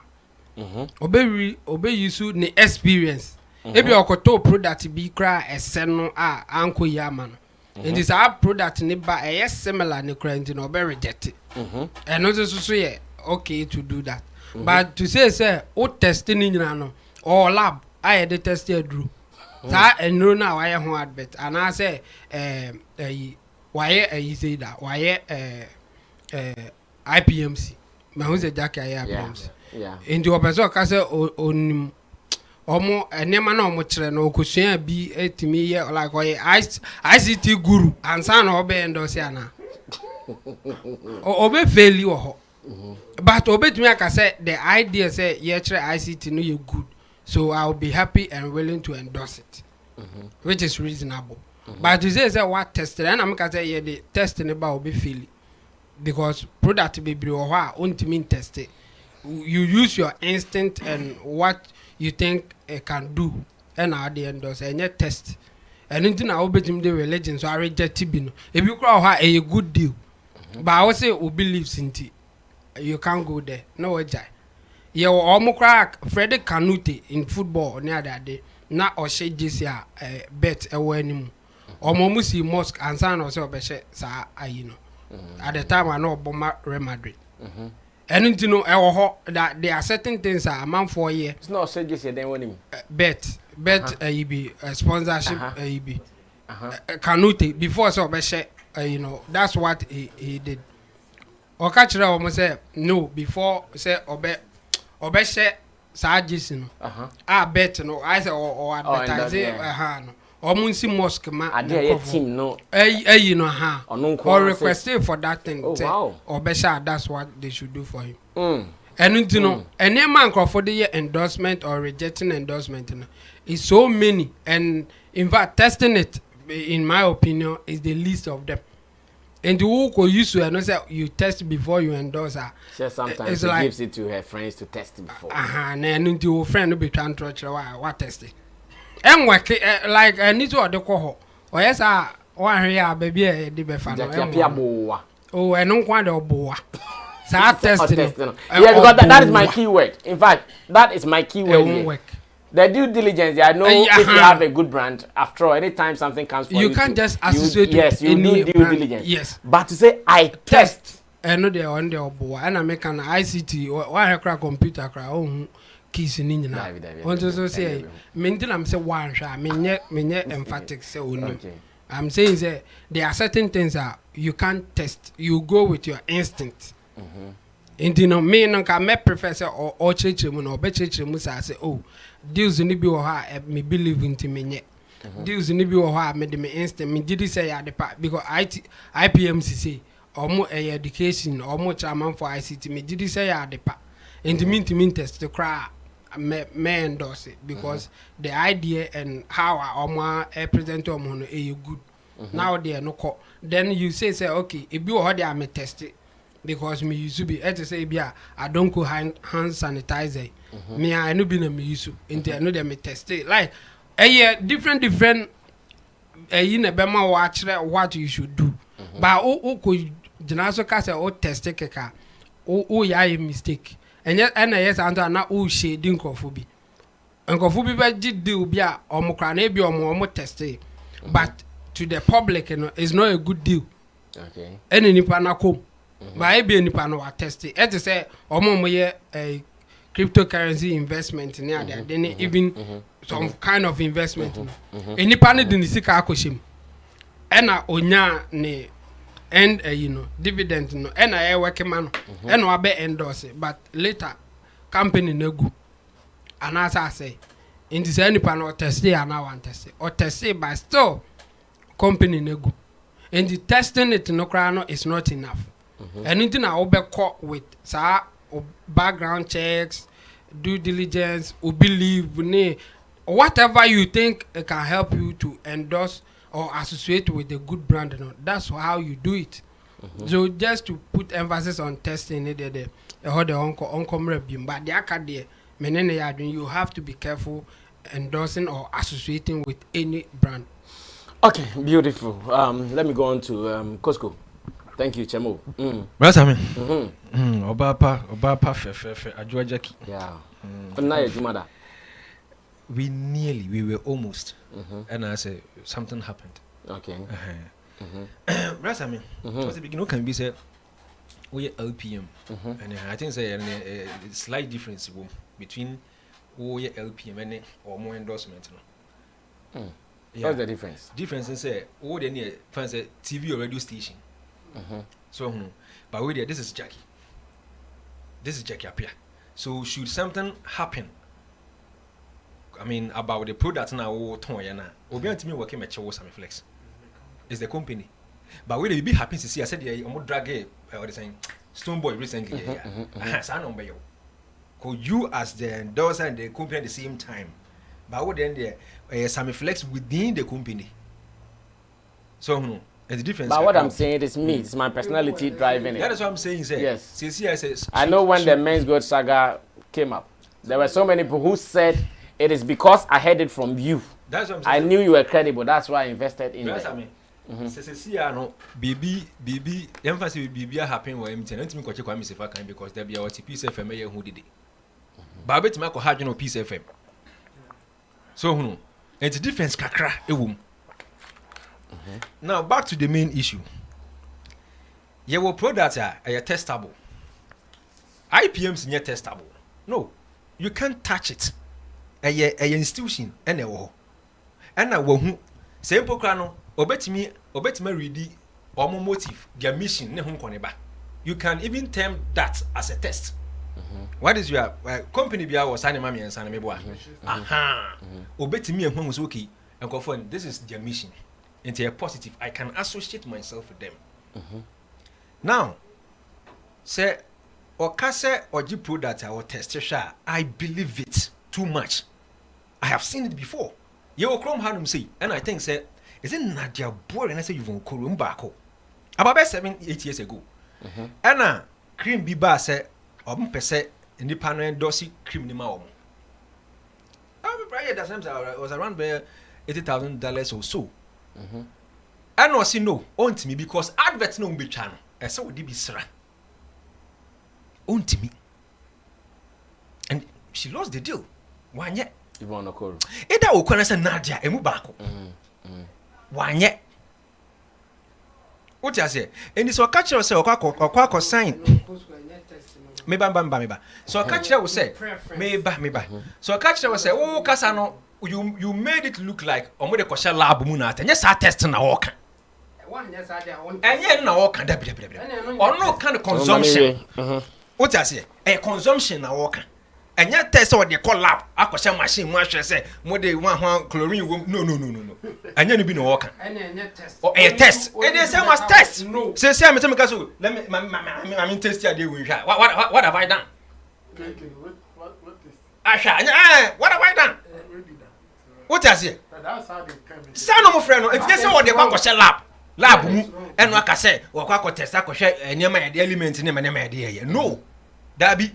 Obey you soon the experience. Maybe I could talk product be cry a seno uncle yaman. And this our product neighbor a similar ne crying no be rejected. And also say okay to do that. But to say testing in no or lab I had the test here drew. That and no now I am hard bet. And I say why you say that why IPMC. My who's a jack IPMC. Yeah. Into a person can say on Omo enema na omo kire na okosua bi etimi ye like ICT guru ansa na obe endorse ana obe fail wo ho But obetumi aka say the idea say yeah ICT no you good, so I'll be happy and willing to endorse it, which is reasonable. But to say what tested, and I'm gonna say yeah the testing about be feeling because product be or mean test it. You use your instinct and what you think it can do, and at the endorse and yet test. And into now obetumi the religion, so I reject it. If you call a good deal, but I would say who believes in it. You can't go there. No way. You almost crack Freddie Canute in football near that day. Not or she just bet away anymore. Or Momusi Mosque and San or so, you know. At the time I know about Real Madrid. And you know, that there are certain things a man for a year. It's not say just then winning. Bet be sponsorship be Canute before so you know, that's what he did. Or catch it almost say no before say obe share charges no. I bet no I say or advertise no. Or munsi mosque man. I dare team no. You know or requested for that thing. Oh wow. Or share that's what they should do for him. And you know, any man for the endorsement or rejecting endorsement, you know, is so many. And in fact, testing it, in my opinion, is the least of them. And who could use to and say you test before you endorse her. She sometimes she gives it to her friends to test before. And then into your friend will be trying to touch what testing. And what like I need to order call. Or yes, I want here baby the befano. Oh, I don't want to boa. Testing. Yeah, because that is my keyword. In fact, that is my keyword. The due diligence, I know if you have a good brand, after all, anytime something comes for you, you can't just associate yes, you do due diligence. Yes. But to say, I test. I know they're on the board, and I make an ICT, or I crack computer, crack, keys in India. Want to say, maintain, I'm saying one shot, me emphatic, say, no. I'm saying that there are certain things that you can't test, you go with your instinct. And you know, me no can make professor or church or be church musa say oh deals ni bi wo ha me believe into me nye deals ni bi wo ha me de me instant me did say ya the part because IPMC say omo education omo chairman for ICT me did say ya the part and me test to cry me endorse it because the idea and how omo present omo no e good now there no call then you say okay if you already am test it because me used to be to say I don't go hand sanitizer. Me I no be na me used to into I know them me test it like different you know bema watch what you should do. But who could jinaso ka say o test it keka o ya a mistake. And yet and yes and na o shade nkofo bi be deal bi a omo kra na bi omo test it. But to the public, you know, it's not a good deal. Okay. Any nipa na kom. But I be nipa no test it. It say omo ye a cryptocurrency investment near there. Then even some kind of investment. Any nipa ne di sika akoshim. Ena onya ne and you know dividend no. Ena e work man. Ena wa be endorse it. But later company no go. And as I say, in this any nipa no test it and I want test it. Or test it but still company no go. And the testing it no crano is not enough. Anything I will caught with background checks, due diligence, believe whatever you think it can help you to endorse or associate with a good brand. You know, that's how you do it. So just to put emphasis on testing it, the but the academy, you have to be careful endorsing or associating with any brand. Okay, beautiful. Let me go on to Costco. Thank you, Chemo. Brother Sammy. Obapa fe Ajua Jackie. Yeah. Jumada. We were almost. And I said something happened. Okay. Brother Sammy. Towards the beginning can be said we LPM. And I think say a slight difference between we LPM and or more endorsement. Yeah. What's the difference? Difference is say all the near fancy TV or radio station. So, but wait there, this is Jackie. This is Jackie Appiah. So, should something happen, I mean, about the product now, or Toyana, or be to me working at Sammy Flex. It's the company. But wait, it be happy to see. I said, yeah, I'm drag or the saying. Stonebwoy recently. I know you. Cause you as the endorser and the company at the same time. But what then there Sammy flex within the company. So there's a difference. But what I'm saying is me, it's my personality driving it. That is what I'm saying, sir. Yes. I know when the Men's Gold saga came up, there were so many people who said it is because I heard it from you. That's what I'm saying. I knew you were credible. That's why I invested in it. No, baby, emphasis baby happen where I'm telling me because there be a piece of FM who did it. But I bet you had no piece FM. So, it's a difference, kakra, Now, back to the main issue. Your products are testable. IPMs are testable. No, you can't touch it. A institution, and a woman, simple crano, obetimi ready or motive, their mission, you can even term that as a test. What is your company? Be our signing mommy and signing me boy. Obetimi and home was okay, and confirm this is their mission. Into a positive, I can associate myself with them. Now, say, or kase or G product or test, I believe it too much. I have seen it before. You will Chrome Hanum say, and I think, say, is it not your boy? And I say, you won't call him back. About 7-8 years ago. And cream be bar say, or percent in the panel endorsing cream in my home. I was around there $80,000 or so. I know see no on to me because adverts no be channel. I saw would be sra on to me. And she lost the deal. Why yet? You want to call it that will say Nadia and Mubako. Why yet? What I say? And this will catch yourself or sign. Maybe. So a catcher will say, maybe. So a catcher will say, oh, Casano. You made it look like Omode Kosha lab munat and yes, I test na walk. And yet na walk and or no kind of consumption. What I say? A consumption na walk. And yet test what they call lab. I Kosha machine wash say more than one chlorine. No. And you be no walk. Or a test. And they say must test. No. Say I'm Kasu. Let me I'm test your day with what have I done? What have I done? What I say? That's how they come. Son of friend, if they say what they want to lab, and what I say, or what test, I could share any of the elements in my idea. No, Darby,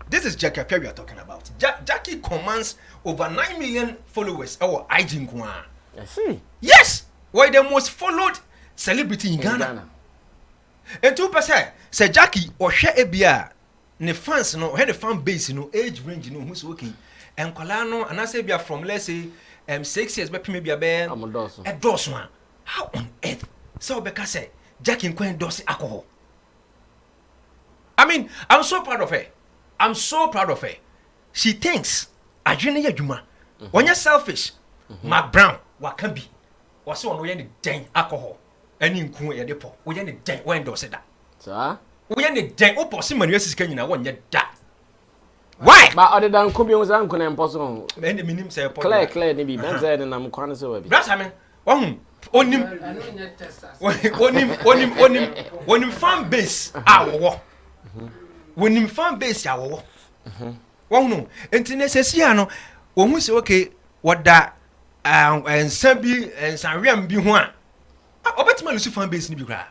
this is Jackie Appiah we are talking about. Jackie commands over 9 million followers. Our IG Nkwa. Yes, why the most followed celebrity in Ghana. And 2% say Jackie or share a beer. Ne fans no, had a fan base no age range no who's working. And Colano, and I say we are from let's say 6 years, but maybe a bear a dorsman. How on earth? So Becca say Jackie and Queen Dorsey alcohol. I mean, I'm so proud of her. She thinks Adriana Juma. When you're selfish, Mark Brown, what can be? Was so on the dang alcohol. And in Kuya depot, we end the dang when Dorsey that. Sir? We end the dang opposite is can you want yet that. Why? But other than Kubi was uncle and possible. And the minimum say, Claire, maybe Benzel and I'm quite so. That's I mean, on him fan base, our when him fan base, our no, and Tinesiano, when we say, okay, what that and Sammy and Sariam be one. I bet my fan base, Nibby. I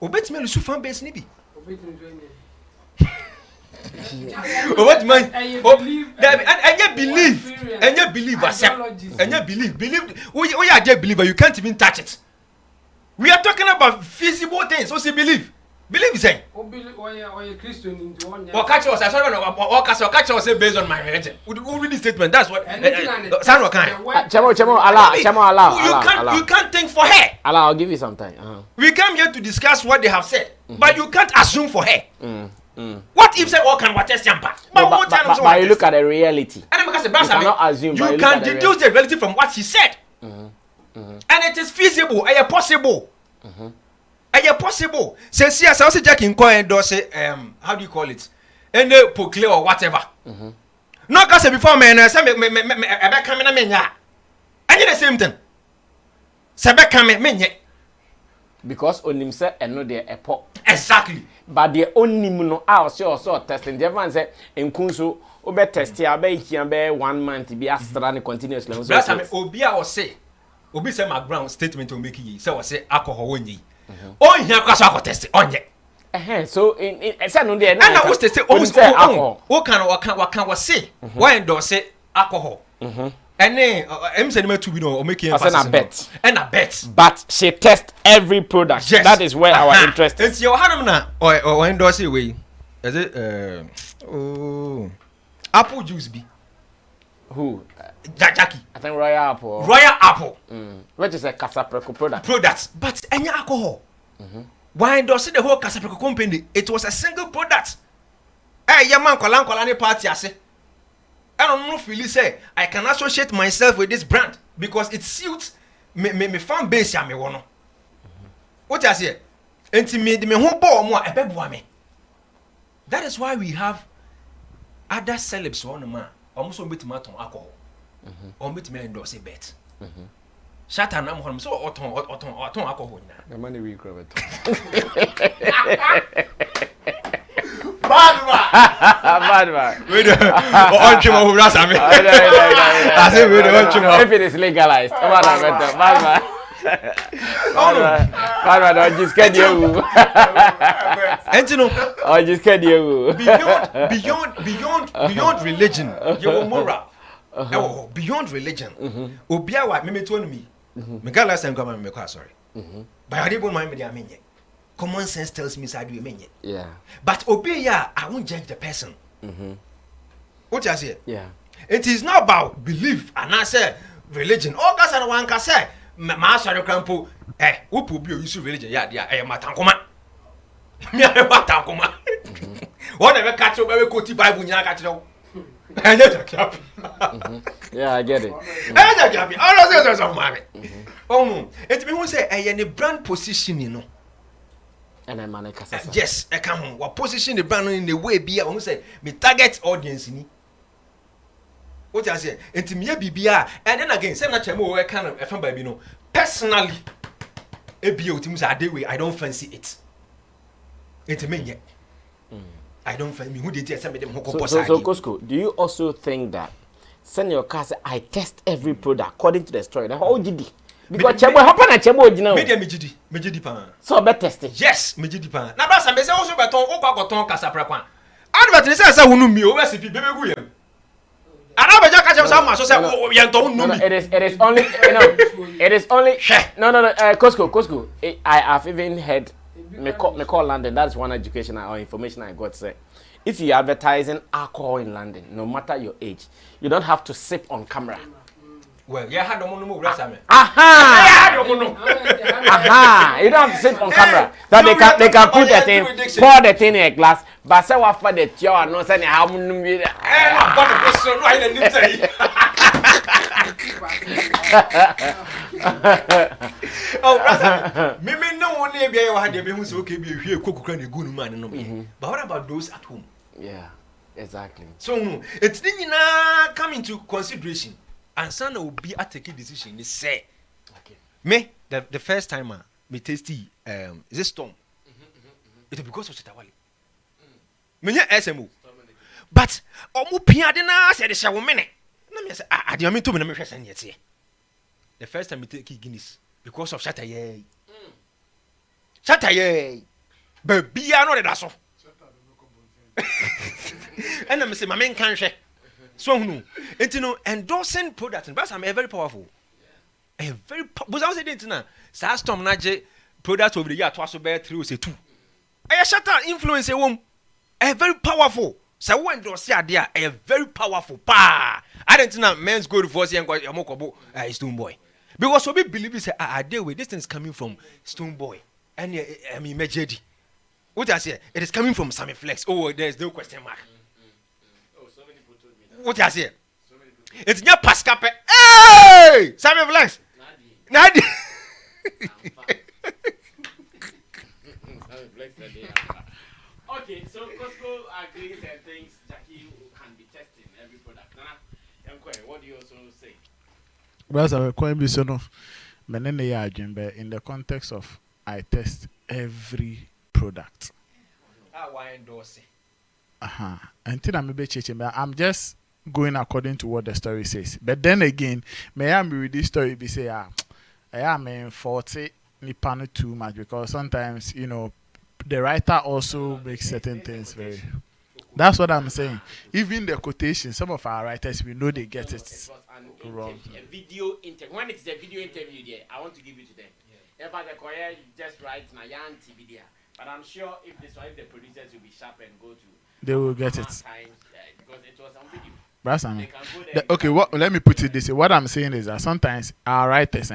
bet my fan base, Nibby. What man? And you believe accept. And you believe. We are just believer. You can't even touch it. We are talking about feasible things. So see, believe. Believe saying. Or Christian into one. Or catch us. I saw catch us based on my religion. Who read the statement? That's what. Sound what kind? Chamo, allow. You can't think for her. Allah, I'll give you some time. We come here to discuss what they have said, but you can't assume for her. What if say all can what test yampa? But you look at the reality. And because you cannot assume. You can deduce the reality from what she said. And it is feasible. Are you possible? Are you possible? Say I say Jack in coin do say how do you call it? And proclaim or whatever. No cause before man say me Abeku na menya. And the same thing. Say Abeku menya. because onim say eno de epo exactly but the onim no a also testing the man say enkunso obe test ya be hia be 1 month be astra ne continuously so that's me obi a o say obi say background statement o make yi say o say alcohol wonyi on hia kwaso akọ test onye so in say no de na o say o kan o say why endorse alcohol and then I'm saying to be no make emphasis and a bet but she test every product. Yes. That is where our interest is. It's your hand na or endorse way is it apple juice be who Jackie I think royal apple which is a Casapreco product but any alcohol why endorse the whole Casapreco company it was a single product your man kola ni party ase I don't know feel say I can associate myself with this brand because it suits me fan base ya me wono. What I say? Enti me ho bo mo a ebeboa me. That is why we have other celebs on ma. Almost betima ton alcohol. Betima endorse bet. Shata na mo so oton alcohol na. The money we grab it. Bad man. Wait. On chimo who rasa me. I say we on chimo. If it is legalized, bad man. Don't just get you. Entino. I just get you. Beyond religion, your moral. Beyond religion. Obia wa me to me. Me gala say come me kwa sorry. But I didn't mind me am common sense tells me I do mean. Yeah. But obey I won't judge the person. What you say? Yeah. It is not about belief and I say religion. Oh, that's what one can say. Ma sorry crampo. Who will be use religion? Yeah, matankoma. Me a matankoma. Whatever catch you very good Bible nya catch you. Yeah, I get it. Oh, it me who say any brand position, you know. And I man yes, I come home. What position the brand in the way be I who say me target audience ni. What I say? Enti me bibia and then again say na chemo we kind of FM baby no. Personally, ebia otim say ade way I don't fancy it. Enti me nye. I don't fancy me who dey say me dem hoko boss. So Costco, do you also think that send your car say I test every product according to the story? That how GD? Because chemo happen na chemo original. Me GD pan. So be testing. Yes, me GD pan. Na brasa me say also beton o kwa koton Kasapra kwan. Advert say wonu mi o be sipi bebe gu yam. Ana be ja ka chem say ma so say ye nton nu mi. It is only it is only no Costco. I have even heard me call London. That's one educational or information I got say. If you are advertising alcohol in London, no matter your age, you don't have to sip on camera. Well, yeah, had no more rasa me. Aha! You don't have to sit on camera. So they can put the thing, pour the thing in a glass. But say what for the jar, no say how many. I'm going to question right in oh, rasa. Me no one near be had the be okay be here cook can good man no be. But what about those at home? Yeah, exactly. So it's not come into consideration. And son will be a taking decision. They say, okay. Me the first time me tasty is a storm. It's because of Chitawali. Me SMO. But omu pia de na say the show minute. Na me say I dey me to me na me hwese nyete. The first time me take Guinness because of Shataye. Shataye. Baby I know that so. And I say my men can share. So no, and endorsing products, but I'm very powerful. A very but I say it now. Sa storm na je products over the year twice bear 3 or say 2. I shut down influence a woman. A very powerful. So when endorse there a very powerful pa. I don't know men's go for say Yamokobo Stonebwoy. Because we believe say I deal with this thing is coming from Stonebwoy. And I mean Majedi. What I say? It is coming from Sammy Flex. Oh, there is no question mark. What I say? It's not Pascape. Hey! Sammy Flex. Nadi. Okay, so Costco agrees and thinks Jackie can be testing every product. Nana, what do you also say? Well, I'm quite busy. No, in the context of I test every product. Why endorse it? Until I'm just going according to what the story says. But then again, may I read this story be say I am 40 nipano too much because sometimes the writer also makes certain things very. That's what I'm saying. Even the quotation, some of our writers we know they get it wrong. A video interview. When it's a video interview, there, I want to give it to them. If I just write my TV there, but I'm sure if the producers will be sharp and go to. They will get it. Times, because it was on video. Okay, let me put it this way. What I'm saying is that sometimes our writers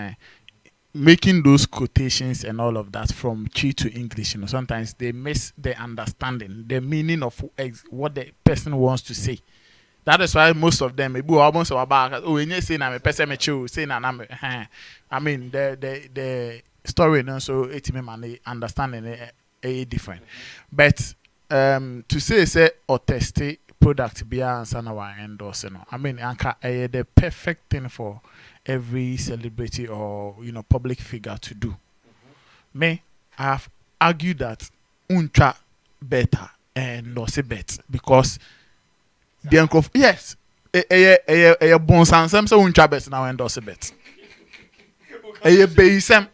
making those quotations and all of that from Chi to English, sometimes they miss the understanding, the meaning of what the person wants to say. That is why most of them, almost about saying I'm a person, saying I mean the story, so it may understanding a different, but to say or test product be answer now endorse I mean the perfect thing for every celebrity or public figure to do. Me, I have argued that untra better and no say bet because the uncle yes a bon sans some so untra bet now endorse bet a basem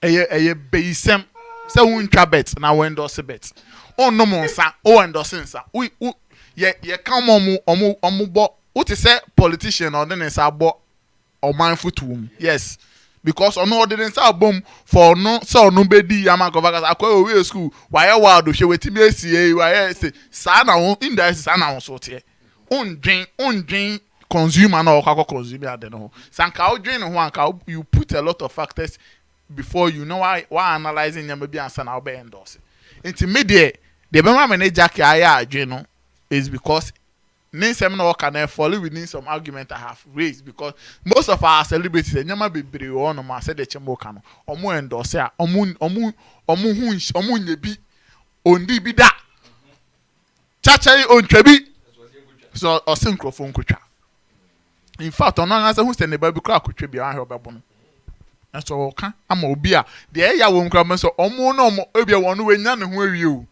a basem so untra bet now endorse bet oh no monsa oh endorse sa we ye come omu bo what is say politician or then say bo or mindful to him. Yes. Because on no didn't say bomb for no so no bedi yama governors akwa we school why wado she weti be see why say sa na in that sa na so tie on drink consumer na okwa consume ade no sanka o drink ho anka you put a lot of factors before you know why analyzing yama bi ansa na obe endorse intermediate the bema manager ka aya adwe no is because name seminar can follow within some argument I have raised because most of our celebrities and nyama bebre on no said the chembo kano omo endorse a omu nyebi ondi bi da chachai on trebi so o synchrophone kutwa in fact ono answer who send the baby kra kutwa bi an hebebo no so ka ama obi a de ya wo nkra so omo no omo ebia wono wenya ne ho awie o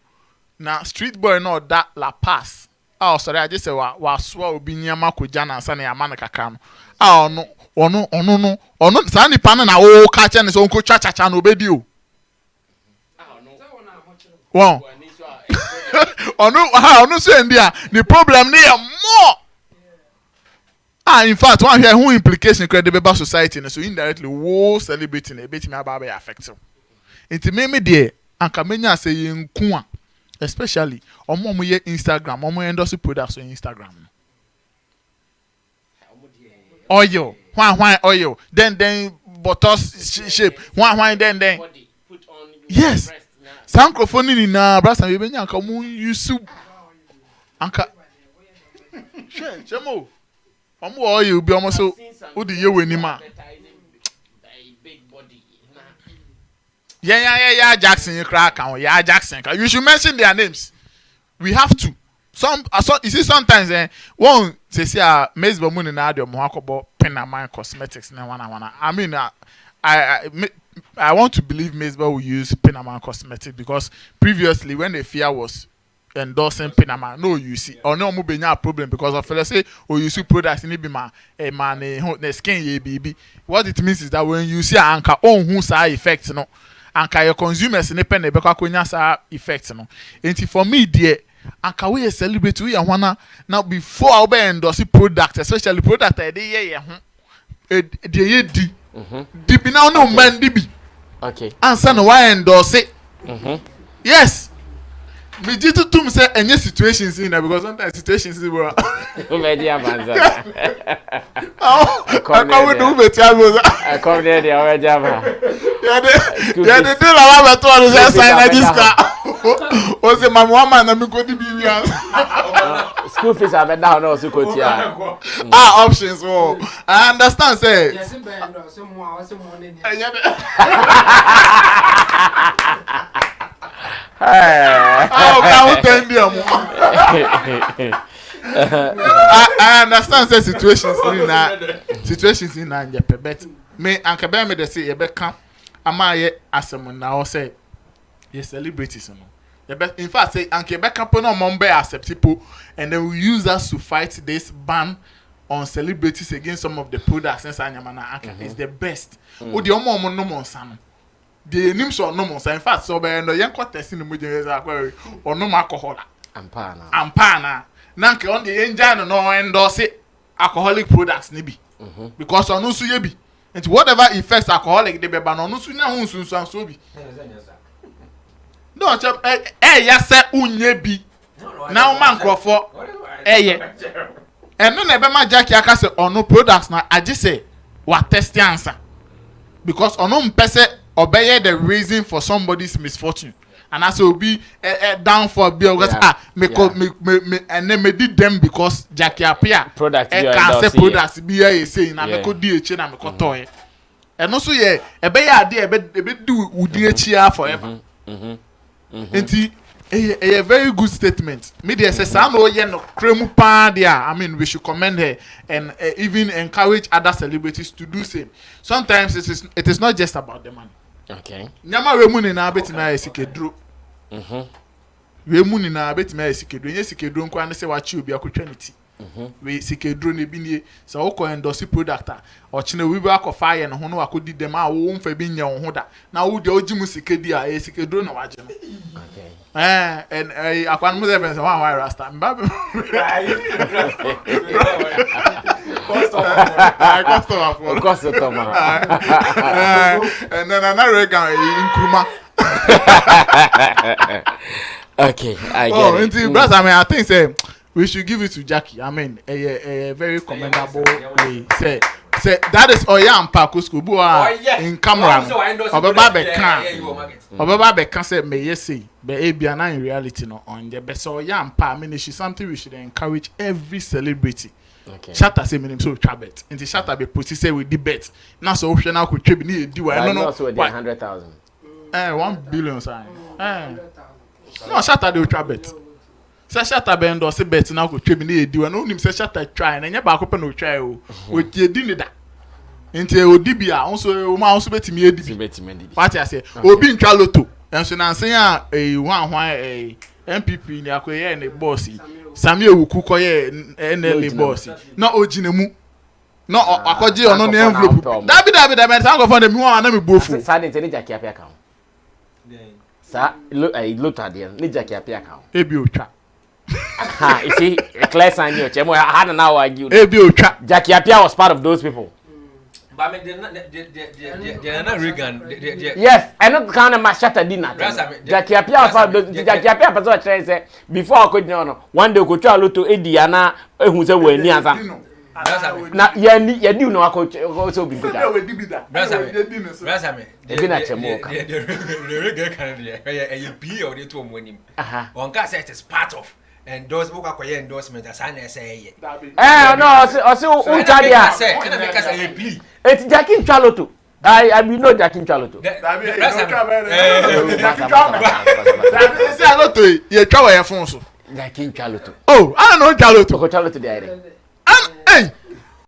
na street boy no da la pass. Oh, sorry, I just say was obi nyama ko jana ansa na yama na kaka no. Ono sa ni pana na o ka che ne so nko chachacha na obedi o. Wow. Ono so endia, the problem dey more. In fact, one here who implication credible society so indirectly wo celebrating e beti me aba affect you. Enti me dey anka menya say yenku a especially omo ye Instagram omo endorse products on Instagram oil why oil then bottles shape why then yes microphone ni na brasa we benya anka mu use anka chemo omo oil bi omo so udi ye weni ma Yeah, Jackson, you crack and yeah, Jackson. You should mention their names. We have to. You see, sometimes one say Mesbo Moon and Adio Mohakobo Panama Cosmetics. I mean, I want to believe Mesbo will use Panama Cosmetics because previously when the fear was endorsing Panama, no, you see, or no more being a problem because of let's say, or you see products in Ibima, a man, the skin, ye baby. What it means is that when you see anchor on whose side effects, no. Anka your consumers in the pen the beka kwenya sa effect no enti for me dear anka we celebrate we wanna now before I be endorse product especially product I dey ho dey di di bi now no man di bi okay answer no why endorse yes me jitu tum say any situations in there because sometimes situations were very advanced I come there the already yeah they tell our better to just sign this car o say my mama na me go di bi school fees are down also go tia options I understand say yes I understand the situations in Japan, but me and Kabeme they say Rebecca amaye asem na o say yes celebrities no. The best, in fact, say Anke Bekapo no Mombe accept people, and then we use us to fight this ban on celebrities against some of the products and Sanyamana Anka is the best. O the omo no monsan. The names or no monsan. In fact, so by no young contest in the movie or no alcohol. Ampana. Nanke on the engine no endorse alcoholic products nibi. Because on no suyebi. And whatever effects alcoholic they be ban on no sunya hunsun so bi. No, yes, sir, unyebi. Now, man, Crawford, and no, never my Jackie Akase or no products. Now, I just say, what test the answer? Because on no person obey the reason for somebody's misfortune, and as will be down for bill. Me and then me did them because Jackie Appiah product can't say products be a saying, and me could do a chain and me could toy. And also, yeah, a bay idea, a bit do would be a cheer forever. Enti a very good statement. Media says no kremu pa there. I mean, we should commend her and even encourage other celebrities to do same. Sometimes it is not just about the money. Okay. Nyama remuni na betima esikedro. Remuni na betima esikedro. Nye sikedro nkwa ne se wachi obi akotwa niti. We sikedro ne bi nie se wo ko endorse product a o chine we bi akofa ye ne ho no akodi dem a wo mfa bi nya wo ho da na wo de ogimu sikedi a sikedro na waje no. Okay. And akwan mo seven se one rasta mba. Customer. And then another guy in Kruma. Okay, I get it. Brother, I mean, I think say we should give it to Jackie. I mean, a very commendable way. Say that is Oyampa Kuskubu in camera. Obaba Bekan said, may yes say, but Abiana in reality no on the best Oyampa. I mean, it's something we should encourage every celebrity. Okay. Shatta say me so trabet. Into Shatta be put say we debate. Now so option now could trade me do I don't know. Also 100,000. 1 billion sign. No Shatta do trabet. Say Shatta be endorse bet now could trade me do and only say Shatta try and nya ba ko pe no try o. We tie di ni da. Into Odibia also ma also bet me edi. What I say? Obi ntwa loto. Enso na nsen a wan MPP ni akoye na boss. Sammy Ewuku koye NLA boss. Na oginemu. No akoje ono na envelope. Dabi men san go for dem won na me bofu. Sa de teni Jackie Appiah account. Sa look at there. Ni Jackie Appiah account. Ebi otwa. Ha, you see, Claire San you chemo had an hour argue. Ebi otwa. Jackie Appiah was part of those people. But I mean, they're not Reagan. Yes, I not kind of Shatta dinner. Jackie Appiah was part of those. Jackie Appiah person try say before I could know one day go try to Ediana who say we ni asa. Na ye do no also be good. Brother me. Ebi na chemo ka. The Reagan can a be or the two money. One can say it is part of. And those who are endorsement as I say. No, also Unchadia. It's Jackie Chaloto. I will know Jackie Chaloto. Jackie Chaloto. Oh, I don't know Chaloto. Chaloto there. Hey,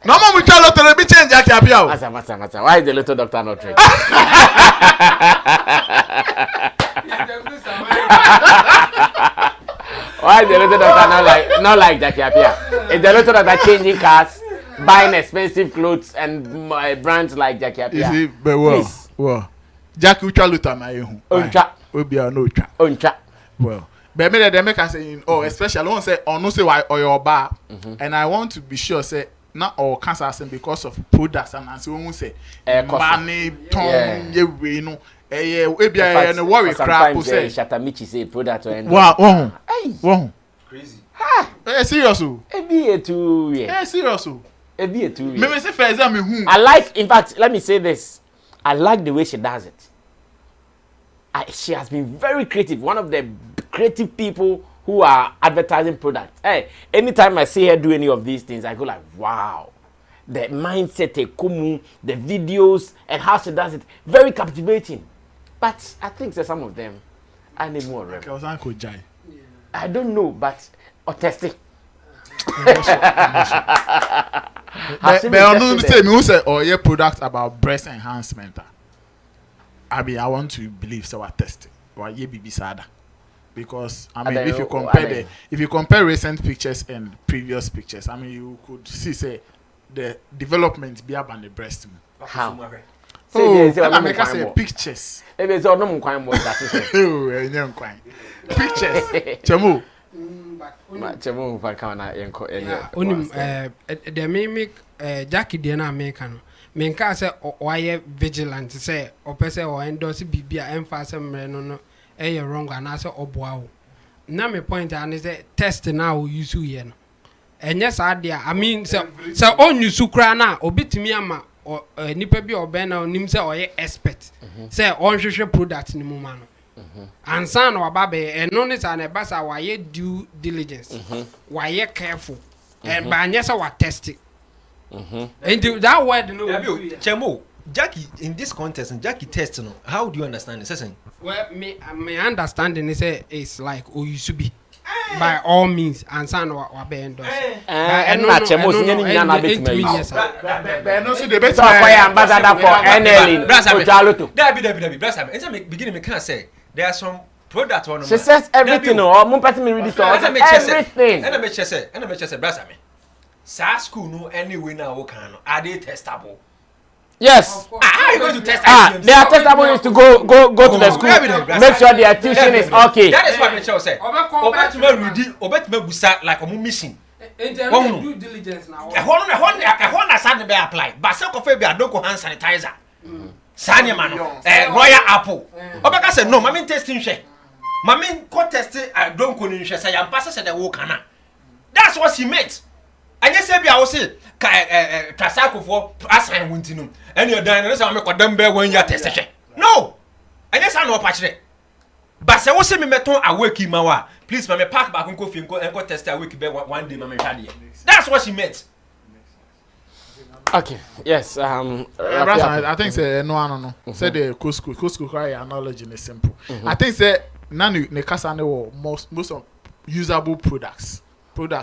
no more with Chaloto. Let me change Jackie Appiah. Masa. Why is the little doctor not trained? Why is the little doctor not like Jackie Appiah? Is the little doctor changing cars, buying expensive clothes and brands like Jackie Appiah? You see, but well, Jackie Chaloto na yehu. Uncha. Obi a no cha. Uncha. Well, but me they make us say, oh, especially I want say, oh no say why or your bar, and I want to be sure say not all cancer because of products and so we say money, ton, ye we know. No worry crap who say Shatamichi say product and wow crazy serious be too serious be too me say for example who I like, in fact let me say this, I like the way she does it. She has been very creative, one of the creative people who are advertising products. Hey, anytime I see her do any of these things I go like wow. The mindset, the videos and how she does it, very captivating. But I think that some of them, I need more. I don't know, but testing. But I don't say me who say oh yeah product about breast enhancement. I mean, I want to believe so. I test or ye be sada, because I mean, if you compare recent pictures and previous pictures, I mean, you could see say the development be up on the breast. How? Oh, I make us say pictures. It's all no quite more that. Oh, pictures. Chamu. Chamu, if I can't, the mimic Jackie Diana American. Menka say why vigilant say or person or endorse bibia emphasis no wrong and answer oboa. Now my point and is that test now use you no. And yes I mean so on you sukra na obi timi ama or nipa bi obe na onim say oye expert. Say on hwehwe product ni mu ma no. And son or babe and no is an ebasa why due diligence. Why careful. And by yes I test it. And that word no Chemo Jackie in this contest and Jackie test no how do you understand this? Well my understanding is it's like you should be by all means and son or be endorsed and not Chemo na bit me no so the best ambassador for NL Debbie bless am and beginning me can say there are some product one she says everything or one person me read it everything and I make say bless am Sa school no anyway now we can are they testable? Yes. How are you going to test they are testable is to go to the school. Make sure their tuition is okay. That is what Michelle said. Obet me busa like a mission. Due diligence now. A one aside be apply. But some coffee be a doko hand sanitizer. Sanya man. Royal Apple. Obeka said no, mama testing she. Mama ko test I don't ko ni she say am pass say the wo kana. That's what she meant. And you say, I will say, Trasako for assign Wintinum, and you're dying, and I'm a condemned when you're tested. No, and yes, I know patch it. But I will say, me meton a wiki mawa. Please, my pack back and coffee and go test a wiki one day, Mamma. That's what she meant. Okay, yes, I think say no. Say the Cusco cry analogy is simple. I think say none ne kasa ne most of usable products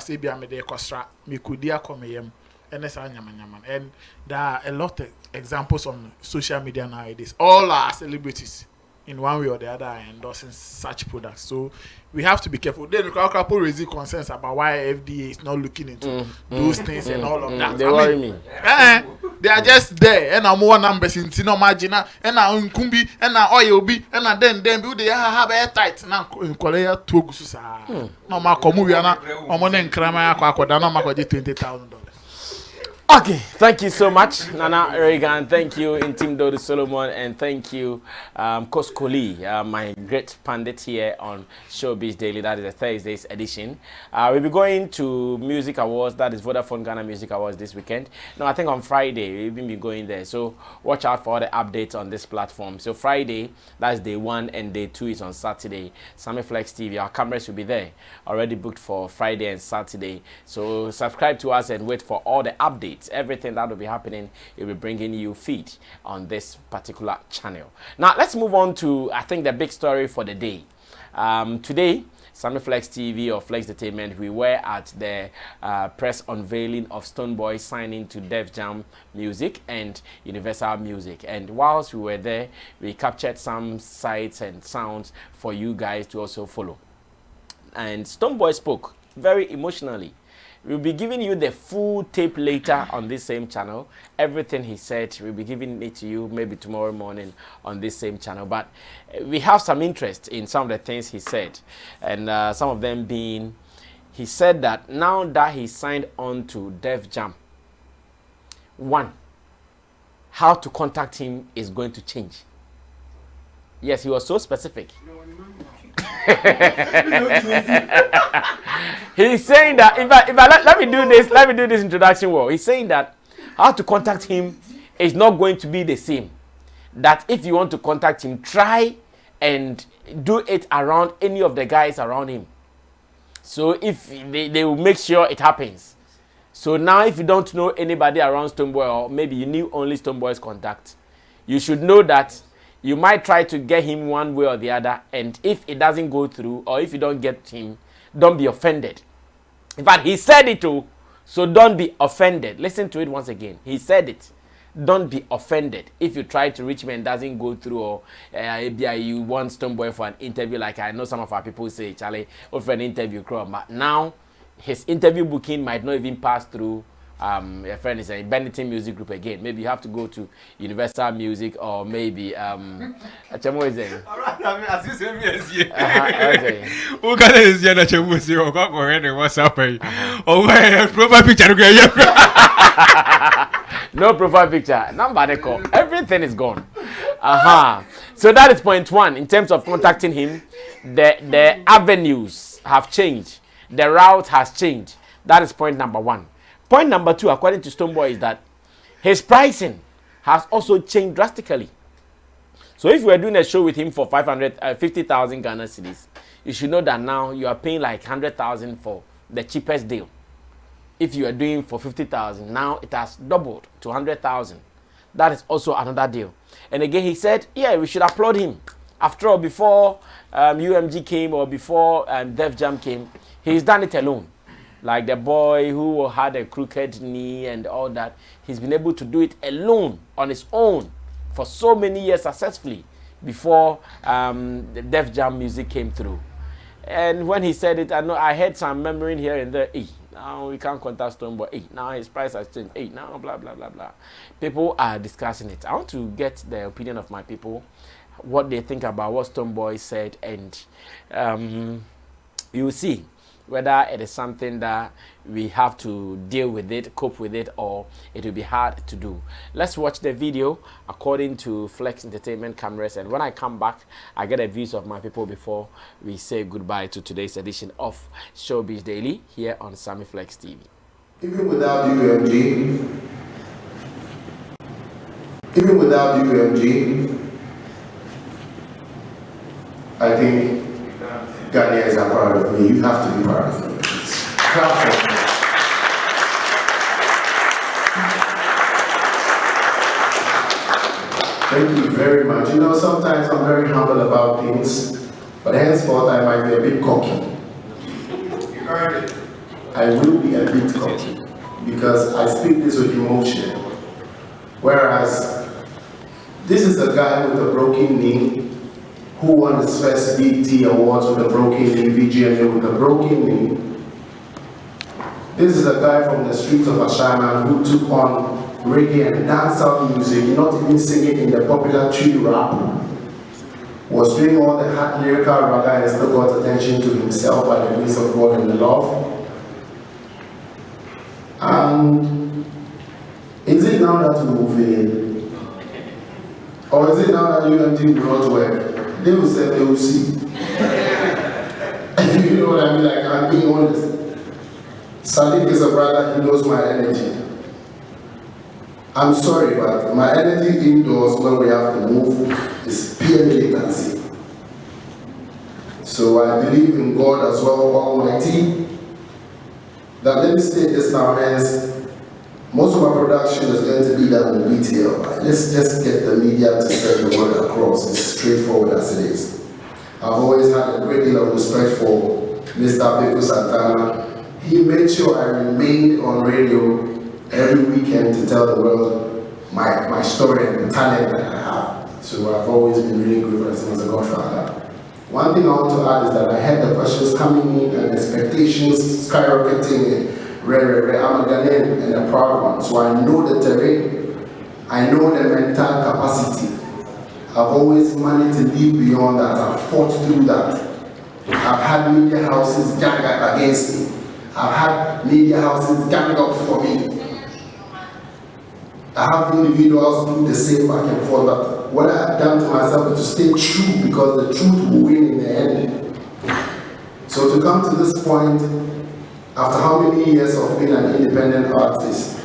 e bia me dey kostra me kudia komeyem enesa nyaman and there are a lot of examples on social media nowadays. All our celebrities in one way or the other are endorsing such products, so we have to be careful. Then the couple raising concerns about why FDA is not looking into those things and all of that. They worry me. They are just there and I'm more numbers in Tino Magina and now Nkumbi and now Oil B and then they have air tight now in Korea Togusa. No ma Komuana or Monen Krama Aquadana Mako $20,000. Okay, thank you so much, Nana Reagan. Thank you, Intim Dodo Solomon, and thank you, Koskoli, my great pundit here on Showbiz Daily. That is the Thursday's edition. We'll be going to Music Awards. That is Vodafone Ghana Music Awards this weekend. No, I think on Friday we'll be going there. So watch out for all the updates on this platform. So Friday, that's day 1, and day 2 is on Saturday. Sammy Flex TV, our cameras will be there, already booked for Friday and Saturday. So subscribe to us and wait for all the updates. Everything that will be happening, it will be bringing you feed on this particular channel. Now let's move on to, I think, the big story for the day. Today, Sammy Flex TV or Flex Entertainment, we were at the press unveiling of Stonebwoy signing to Def Jam Music and Universal Music. And whilst we were there, we captured some sights and sounds for you guys to also follow. And Stonebwoy spoke very emotionally. We'll be giving you the full tape later on this same channel. Everything he said, we'll be giving it to you maybe tomorrow morning on this same channel. But we have some interest in some of the things he said. And some of them being, he said that now that he signed on to Def Jam, 1, how to contact him is going to change. Yes, he was so specific. He's saying that if I let me do this introduction well. He's saying that how to contact him is not going to be the same. That if you want to contact him, try and do it around any of the guys around him. So if they will make sure it happens. So now if you don't know anybody around Stonebwoy, or maybe you knew only Stonebwoy's contact, you should know that you might try to get him one way or the other, and if it doesn't go through, or if you don't get him, don't be offended. In fact, he said it too, so don't be offended. Listen to it once again. He said it, don't be offended if you try to reach me and doesn't go through, or you want Stonebwoy for an interview. Like I know some of our people say, Charlie, for an interview, but now his interview booking might not even pass through your friend is a Benetton Music Group again. Maybe you have to go to Universal Music, or maybe Achamo is there. Alright, I mean, as you say, me as you. Okay. Who can is here? Achamo is here. Or go ahead and what's happening? Oh, profile picture. No profile picture. Number call. Everything is gone. So that is point one. In terms of contacting him, the avenues have changed. The route has changed. That is point number one. Point number two, according to Stonebwoy, is that his pricing has also changed drastically. So if you were doing a show with him for 50,000 Ghana cedis, you should know that now you are paying like 100,000 for the cheapest deal. If you are doing for 50,000, now it has doubled to 100,000. That is also another deal. And again, he said, yeah, we should applaud him. After all, before UMG came, or before Def Jam came, he's done it alone. Like the boy who had a crooked knee and all that, he's been able to do it alone, on his own, for so many years successfully, before the Def Jam music came through. And when he said it, I heard some murmuring here and there. Hey, now we can't contact Stonebwoy. Hey, now his price has changed. Hey, now blah blah blah blah. People are discussing it. I want to get the opinion of my people, what they think about what Stonebwoy said, and you will see whether it is something that we have to deal with it, cope with it, or it will be hard to do. Let's watch the video according to Flex Entertainment cameras, and when I come back, I get the views of my people before we say goodbye to today's edition of Showbiz Daily here on Sammy Flex TV. Even without UMG, I think Ghanaians are proud of me. You have to be proud of me. Clap for me. Thank you very much. You know, sometimes I'm very humble about things, but henceforth I might be a bit cocky. You heard it. I will be a bit cocky because I speak this with emotion. Whereas this is a guy with a broken knee who won his first BT Awards with a broken knee, VGMA with a broken knee. This is a guy from the streets of Ashana who took on reggae and dancehall music, not even singing in the popular tree rap. Was doing all the hard lyrical raga and still got attention to himself by the grace of God and the love. And is it now that we will fail? Or is it now that UMG will not work? They will say, they will see. You know what I mean? Like, I'm being honest. Sadiq is a brother, he knows my energy. I'm sorry, but my energy indoors when we have to move is pure militancy. So I believe in God as well, Almighty, that let me say this now, hence, most of my production is going to be done in BTL. Let's just get the media to send the word across. It's straightforward as it is. I've always had a great deal of respect for Mr. Abeku Santana. He made sure I remained on radio every weekend to tell the world my story and the talent that I have. So I've always been really good for him as a godfather. One thing I want to add is that I had the questions coming in and expectations skyrocketing. I'm a Ghanaian and a proud one, so I know the terrain, I know the mental capacity. I've always managed to live beyond that, I've fought through that. I've had media houses gang up against me. I've had media houses gang up for me. I have individuals do the same back and forth, but what I've done to myself is to stay true, because the truth will win in the end. So to come to this point, after how many years of being an independent artist,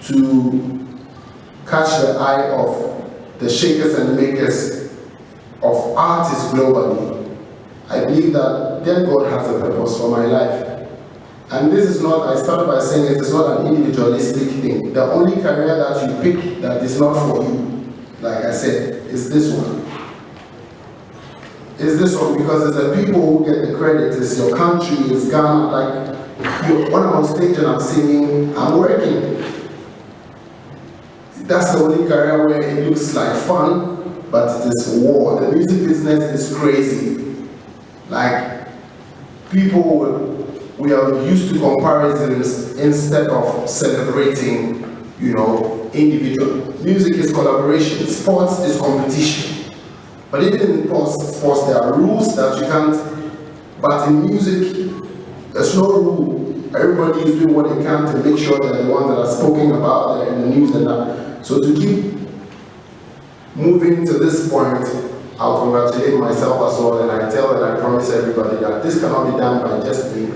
to catch the eye of the shakers and makers of artists globally, I believe that their God has a purpose for my life. And this is not, I started by saying it is not an individualistic thing. The only career that you pick that is not for you, like I said, is this one. Is this one, because it's the people who get the credit, it's your country, it's Ghana. Like, when I'm on stage and I'm singing, I'm working. that's the only career where it looks like fun, but it is war. The music business is crazy. Like, we are used to comparisons instead of celebrating, individual. Music is collaboration, sports is competition. But even in sports, there are rules that you can't, but in music, there's no rule. Everybody is doing what they can to make sure that the ones that are spoken about in the news and that. So to keep moving to this point, I'll congratulate myself as well, and I tell and I promise everybody that this cannot be done by just me.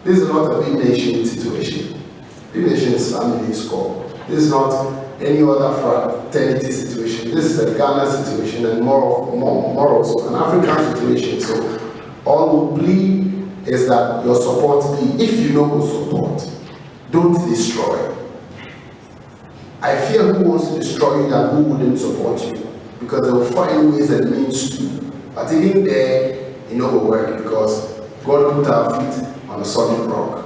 This is not a big nation situation. Big nation is family score. This is not any other fraternity situation. This is a Ghana situation and more also an African situation. So all we plead is that your support be, if you know who support, don't destroy. I fear who wants to destroy you than who wouldn't support you, because they will find ways and means to. But even there, it will work, because God put our feet on a solid rock.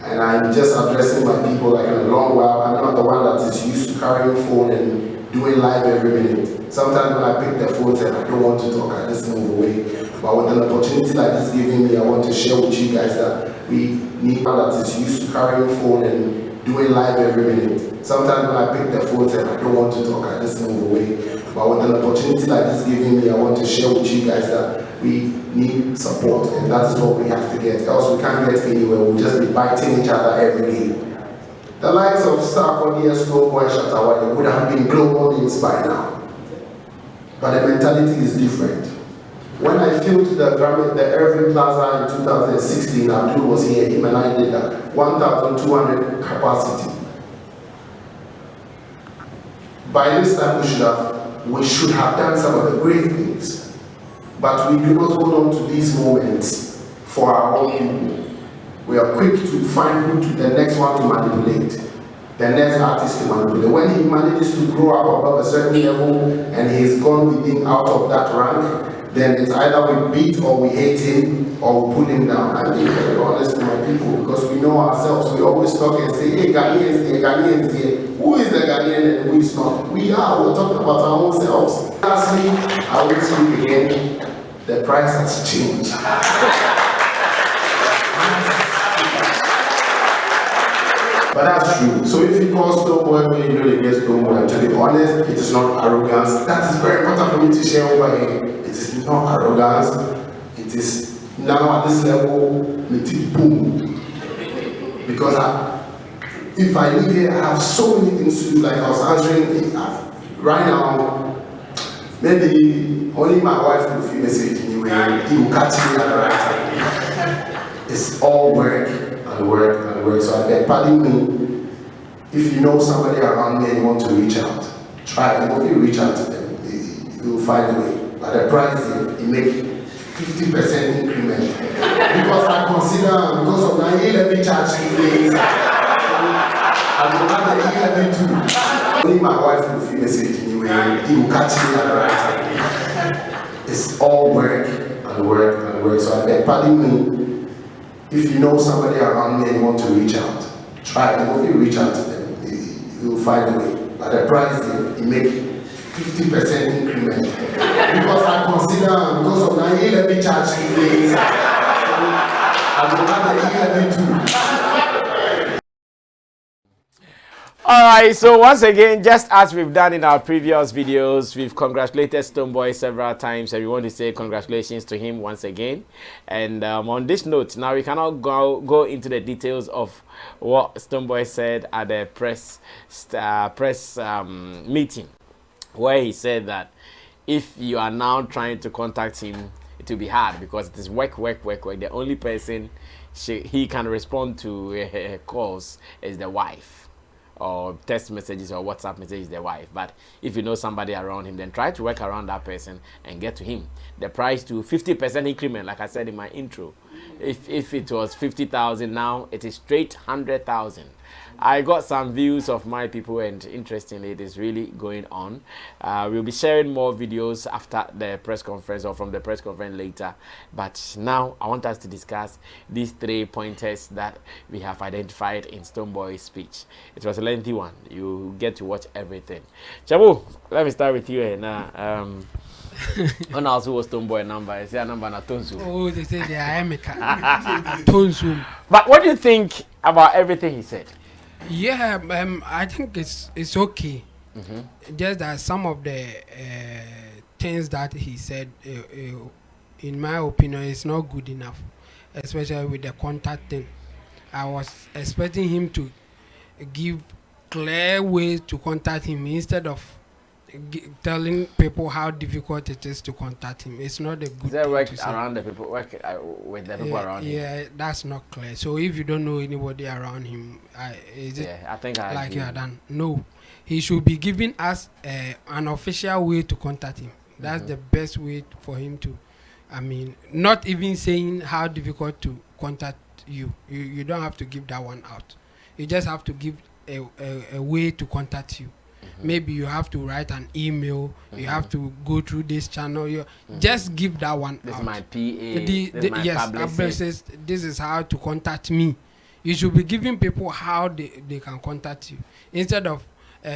And I'm just addressing my people like in a long while. I'm not the one that is used to carrying phone and doing live every minute. Sometimes when I pick the phone and I don't want to talk, I just move away. But with an opportunity like this giving me, I want to share with you guys that we need one that is used to carrying phone and doing live every minute. Sometimes when I pick the phone and I don't want to talk, I just move away. But with an opportunity like this giving me, I want to share with you guys that we need support, and that is what we have to get. Else we can't get anywhere. We'll just be biting each other every day. The likes of Stonebwoy, Stonebwoy, Shattawa, would have been global names by now. But the mentality is different. When I filled the Irving Plaza in 2016, Abdul was here, him and I did that, 1,200 capacity. By this time we should have done some of the great things, but we do not hold on to these moments for our own people. We are quick to find the next one to manipulate, the next artist to manipulate. When he manages to grow up above a certain level and he's gone with him out of that rank, then it's either we beat or we hate him or we pull him down. I'm being very honest with my people, because we know ourselves. We always talk and say, hey, Ghanaians here, Ghanaians here. Who is the Ghanaian and who is not? We're talking about our own selves. Lastly, I will speak again. The price has changed. But that's true. So if you call Stonebwoy when you know they get Stonebwoy, to be honest, it is not arrogance. That is very important for me to share over here. It is not arrogance. It is now at this level, boom. Because if I leave here, I have so many things to do. Like I was answering right now, maybe only my wife will feel message anyway. He will catch me at the right time. It's all work and work and work. So I beg, pardon me, if you know somebody around me and you want to reach out, try it. If you reach out to them, you will find a way. But the price, you make 50% increment. Because I consider, because of my 11 charge things, I will have the 11 too. Only my wife will feel message anyway. He will catch me at the right time. It's all work and work and work. So I beg, pardon me, if you know somebody around me and you want to reach out, try it. If you reach out to them, you will find a way. But the price, you make 50% increment. Because I consider, because of my 11 charge things, I will have the 11 too. Alright, so once again, just as we've done in our previous videos, we've congratulated Stonebwoy several times, and we want to say congratulations to him once again. And on this note, now we cannot go into the details of what Stonebwoy said at the press meeting, where he said that if you are now trying to contact him, it will be hard because it is work. The only person he can respond to calls is the wife, or text messages or WhatsApp messages, the wife. But if you know somebody around him, then try to work around that person and get to him. The price to 50% increment, like I said in my intro. If it was 50,000, now it is straight 100,000. I got some views of my people, and interestingly, it is really going on. We'll be sharing more videos after the press conference or from the press conference later. But now I want us to discuss these 3 pointers that we have identified in Stonebwoy's speech. It was a lengthy one. You get to watch everything. Chabu, let me start with you now. On also was Stonebwoy number. I say a number na Tonsu. Oh, they say they are Emeka. Tonsu. But what do you think about everything he said? Yeah, I think it's okay. Just that some of the things that he said, in my opinion, is not good enough, especially with the contact thing. I was expecting him to give clear ways to contact him instead of telling people how difficult it is to contact him. It's not a good thing work to say. around the people, work with the people around him. Yeah, that's not clear. So if you don't know anybody around him, is it I think I like agree. you are done? No, he should be giving us an official way to contact him. That's the best way for him to. I mean, not even saying how difficult to contact you. You don't have to give that one out. You just have to give a way to contact you. Maybe you have to write an email. You have to go through this channel. You just give that one This out. is my PA. This is my Yes, publicist. this is how to contact me. You should be giving people how they can contact you instead of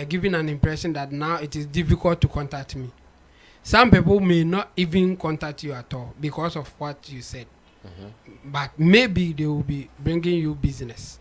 giving an impression that now it is difficult to contact me. Some people may not even contact you at all because of what you said. But maybe they will be bringing you business.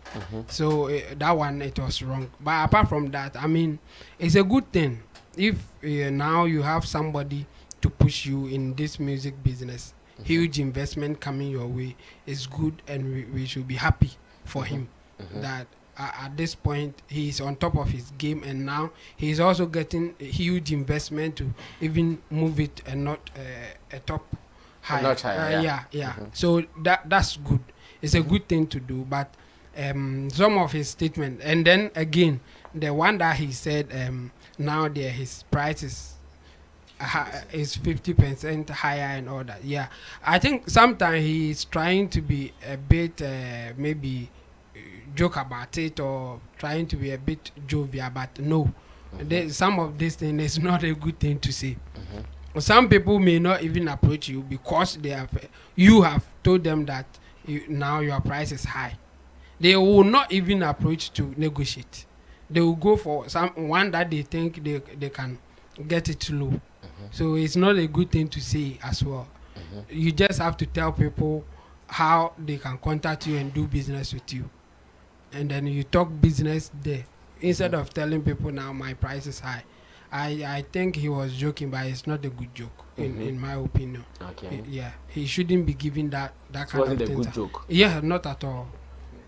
So that one, it was wrong. But apart from that, I mean, it's a good thing if now you have somebody to push you in this music business. Huge investment coming your way is good, and we should be happy for him that at this point he's on top of his game, and now he's also getting a huge investment to even move it and not a top high. Not high, So that's good. It's a good thing to do. But some of his statement, and then again the one that he said, now his price is 50% higher and all that. Yeah, I think sometimes he's trying to be a bit maybe joke about it, or trying to be a bit jovial, but no, some of this thing is not a good thing to say. Some people may not even approach you because you have told them that now your price is high. They will not even approach to negotiate. They will go for one that they think they can get it low. So it's not a good thing to say as well. You just have to tell people how they can contact you and do business with you, and then you talk business there instead of telling people now my price is high. I think he was joking, but it's not a good joke in my opinion. Okay. He shouldn't be giving that kind of wasn't thing. a good joke. Yeah, not at all.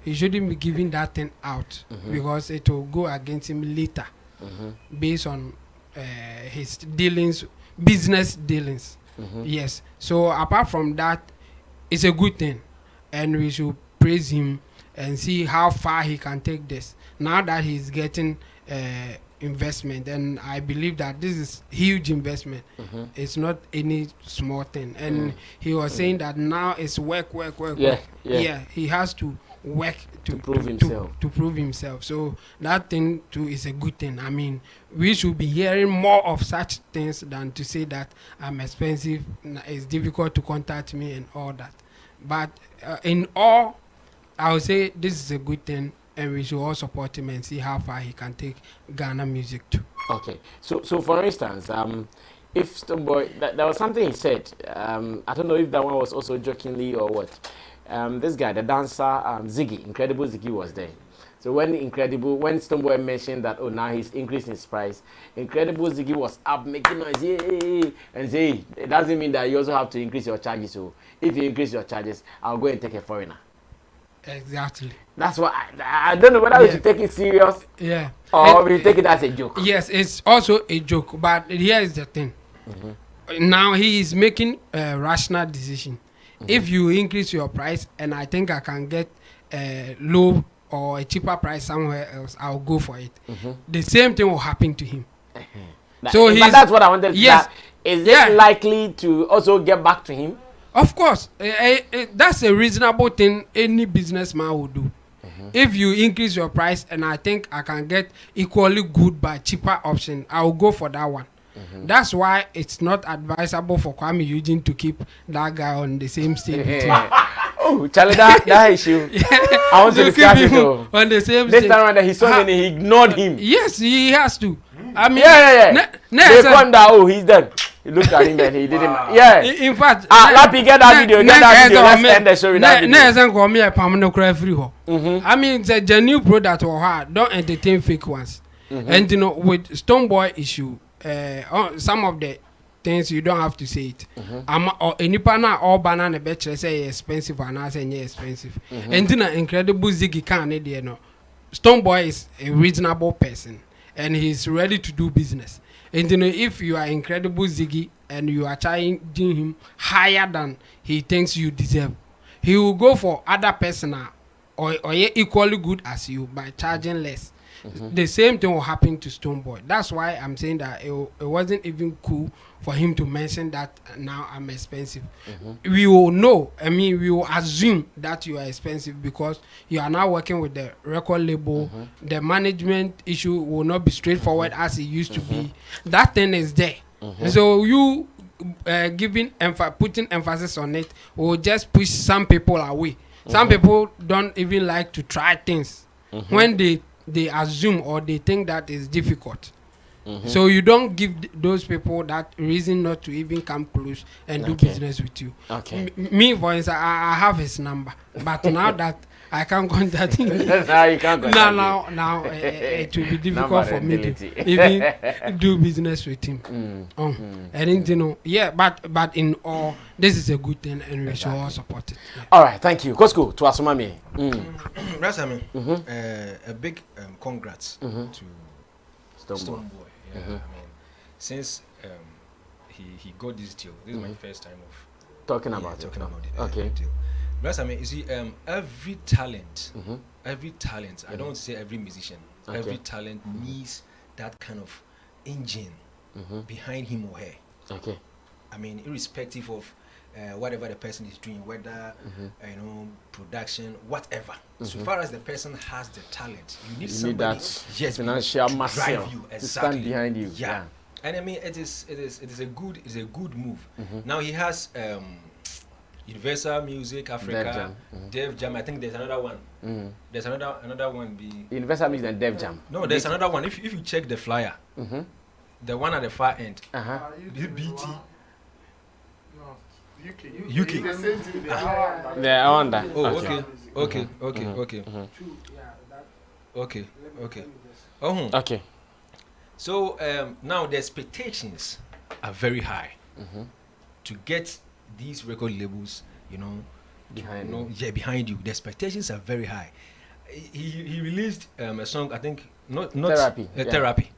He shouldn't be giving that thing out because it will go against him later based on his dealings, business dealings. Yes. So apart from that, it's a good thing, and we should praise him and see how far he can take this. Now that he's getting investment, and I believe that this is huge investment. It's not any small thing. And he was saying that now it's work. Yeah, he has to work to prove himself. So that thing too is a good thing. I mean, we should be hearing more of such things than to say that I'm expensive, it's difficult to contact me and all that. But in all, I would say this is a good thing, and we should all support him and see how far he can take Ghana music too. Okay, so for instance, if Stonebwoy, there was something he said, I don't know if that one was also jokingly or what. This guy, the dancer, Ziggy, Incredible Ziggy was there. So when Stonebwoy mentioned that, now he's increasing his price, Incredible Ziggy was up making noise, yay, and say, it doesn't mean that you also have to increase your charges. So if you increase your charges, I'll go and take a foreigner. Exactly. That's why I don't know whether we should take it serious. Yeah. Or we take it as a joke. Yes, it's also a joke. But here is the thing. Now he is making a rational decision. If you increase your price, and I think I can get a low or a cheaper price somewhere else, I'll go for it. The same thing will happen to him. So but that's what I wanted to yes, is it likely to also get back to him? Of course. That's a reasonable thing any businessman will do. If you increase your price and I think I can get equally good but cheaper option, I will go for that one. That's why it's not advisable for Kwame Eugene to keep that guy on the same stage with him. Oh, Charlie, that issue. I want to discuss it though. On the same this stage. time around, he saw and he ignored him. Yes, he has to. I mean, They found out, oh, he's done. He looked at him and he didn't. Yeah. In fact, Lappy, get that video. Get that video. Let's end the show with that video. I mean, it's a new product or hard. Don't entertain fake ones. And you know, with Stonebwoy issue, some of the things you don't have to say it. Or any partner or banana betcha say expensive and I say expensive. And then an incredible Ziggy can you know. Stonebwoy is a reasonable person and he's ready to do business. And you know, if you are incredible Ziggy and you are charging him higher than he thinks you deserve, he will go for other person or equally good as you by charging less. The same thing will happen to Stonebwoy. That's why I'm saying that it wasn't even cool for him to mention that now I'm expensive. We will know, I mean, we will assume that you are expensive because you are now working with the record label. The management issue will not be straightforward as it used to be. That thing is there. So you putting emphasis on it will just push some people away. Some people don't even like to try things when they assume or they think that is difficult. So you don't give those people that reason not to even come close and do business with you. Me, for instance, I have his number, but now that I can't contact him, now you can't contact now it will be difficult for me to even do business with him. And you know, yeah, but in all, this is a good thing, and we should all support it. Yeah. All right, thank you. Kosko to Asumami. A big congrats to Stonebwoy. Yeah, I mean, since he got this deal, this is my first time of talking about it. Okay. But I mean, you see, every talent, I don't say every musician, every talent needs that kind of engine behind him or her. Okay. I mean, irrespective of whatever the person is doing, whether you know, production, whatever. So far as the person has the talent, you need somebody that financial muscle drive you, to stand behind you. Yeah. And I mean, it is a good move. Now he has Universal Music Africa, Def Jam. I think there's another one. There's another one. Universal Music and Def Jam. No, there's another one. If you check the flyer, the one at the far end, BT. UK. Yeah, I wonder. Oh, okay. Okay. So now the expectations are very high to get these record labels, you know, behind you. The expectations are very high. He released a song, I think, not Therapy,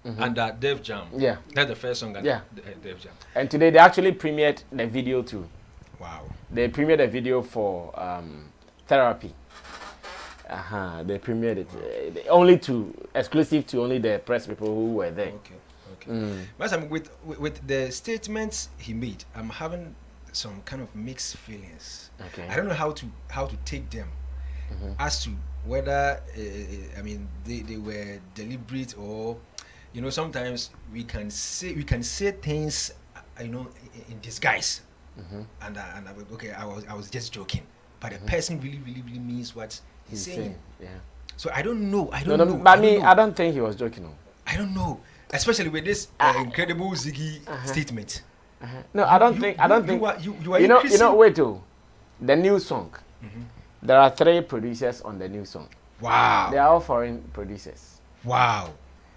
and Def Jam. Yeah, that's the first song. Yeah, Def Jam. And today they actually premiered the video too. Wow. They premiered a video for Therapy. They premiered it exclusive to only the press people who were there. Okay. But with the statements he made, I'm having some kind of mixed feelings. I don't know how to take them as to whether I mean they were deliberate or, you know, sometimes we can say things, you know, in disguise. And I was just joking, but the person really means what he's saying. Yeah. So I don't know. I don't think he was joking. No. I don't know, especially with this incredible Ziggy statement. No, I don't think. You know. Wait, the new song. There are 3 producers on the new song. Wow. They are all foreign producers. Wow.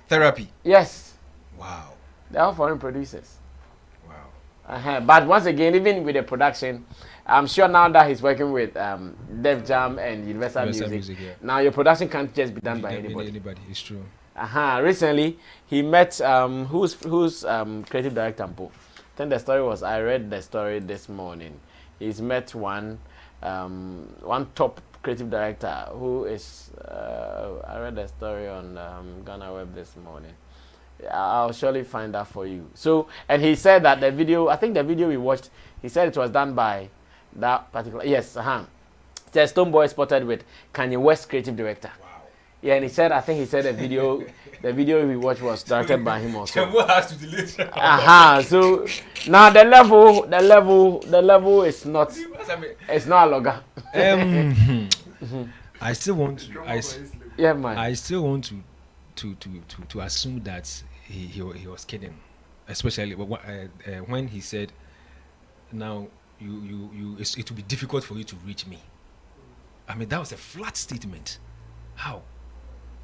Therapy. Yes. Wow. They are all foreign producers. Wow. But once again, even with the production, I'm sure now that he's working with Def Jam and Universal Music, now your production can't just be done by anybody. It's true. Recently, he met who's creative director. I think the story was, I read the story this morning. He's met one top creative director who is I read the story on Ghana Web this morning. I'll surely find that for you. So, and he said that the video, I think the video we watched, he said it was done by that particular, Says Stonebwoy spotted with Kanye West creative director. Wow. Yeah, and he said, I think he said the video we watched was directed by him also. Has to delete. So now the level is not. It's not a logger. I still want to. Yeah, man. I still want to assume that he was kidding, especially when he said, "Now it will be difficult for you to reach me." I mean, that was a flat statement. How?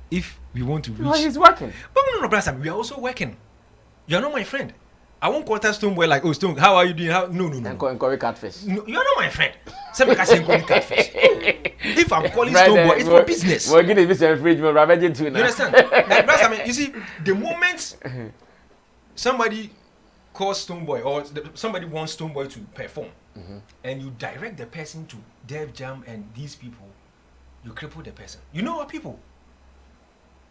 If we want to reach, well, he's working. But no, brother, we are also working. You are not my friend. I won't call that Stonebwoy like, oh, Stone, how are you doing? No. Encourage catfish. No, you are not my friend. Catfish. If I'm calling Stonebwoy, it's for business. We're getting this fridge, we're ravaging too now. You understand? Like, brother, I mean, you see, the moment somebody calls Stonebwoy or somebody wants Stonebwoy to perform, and you direct the person to Def Jam and these people, you cripple the person. You know our people.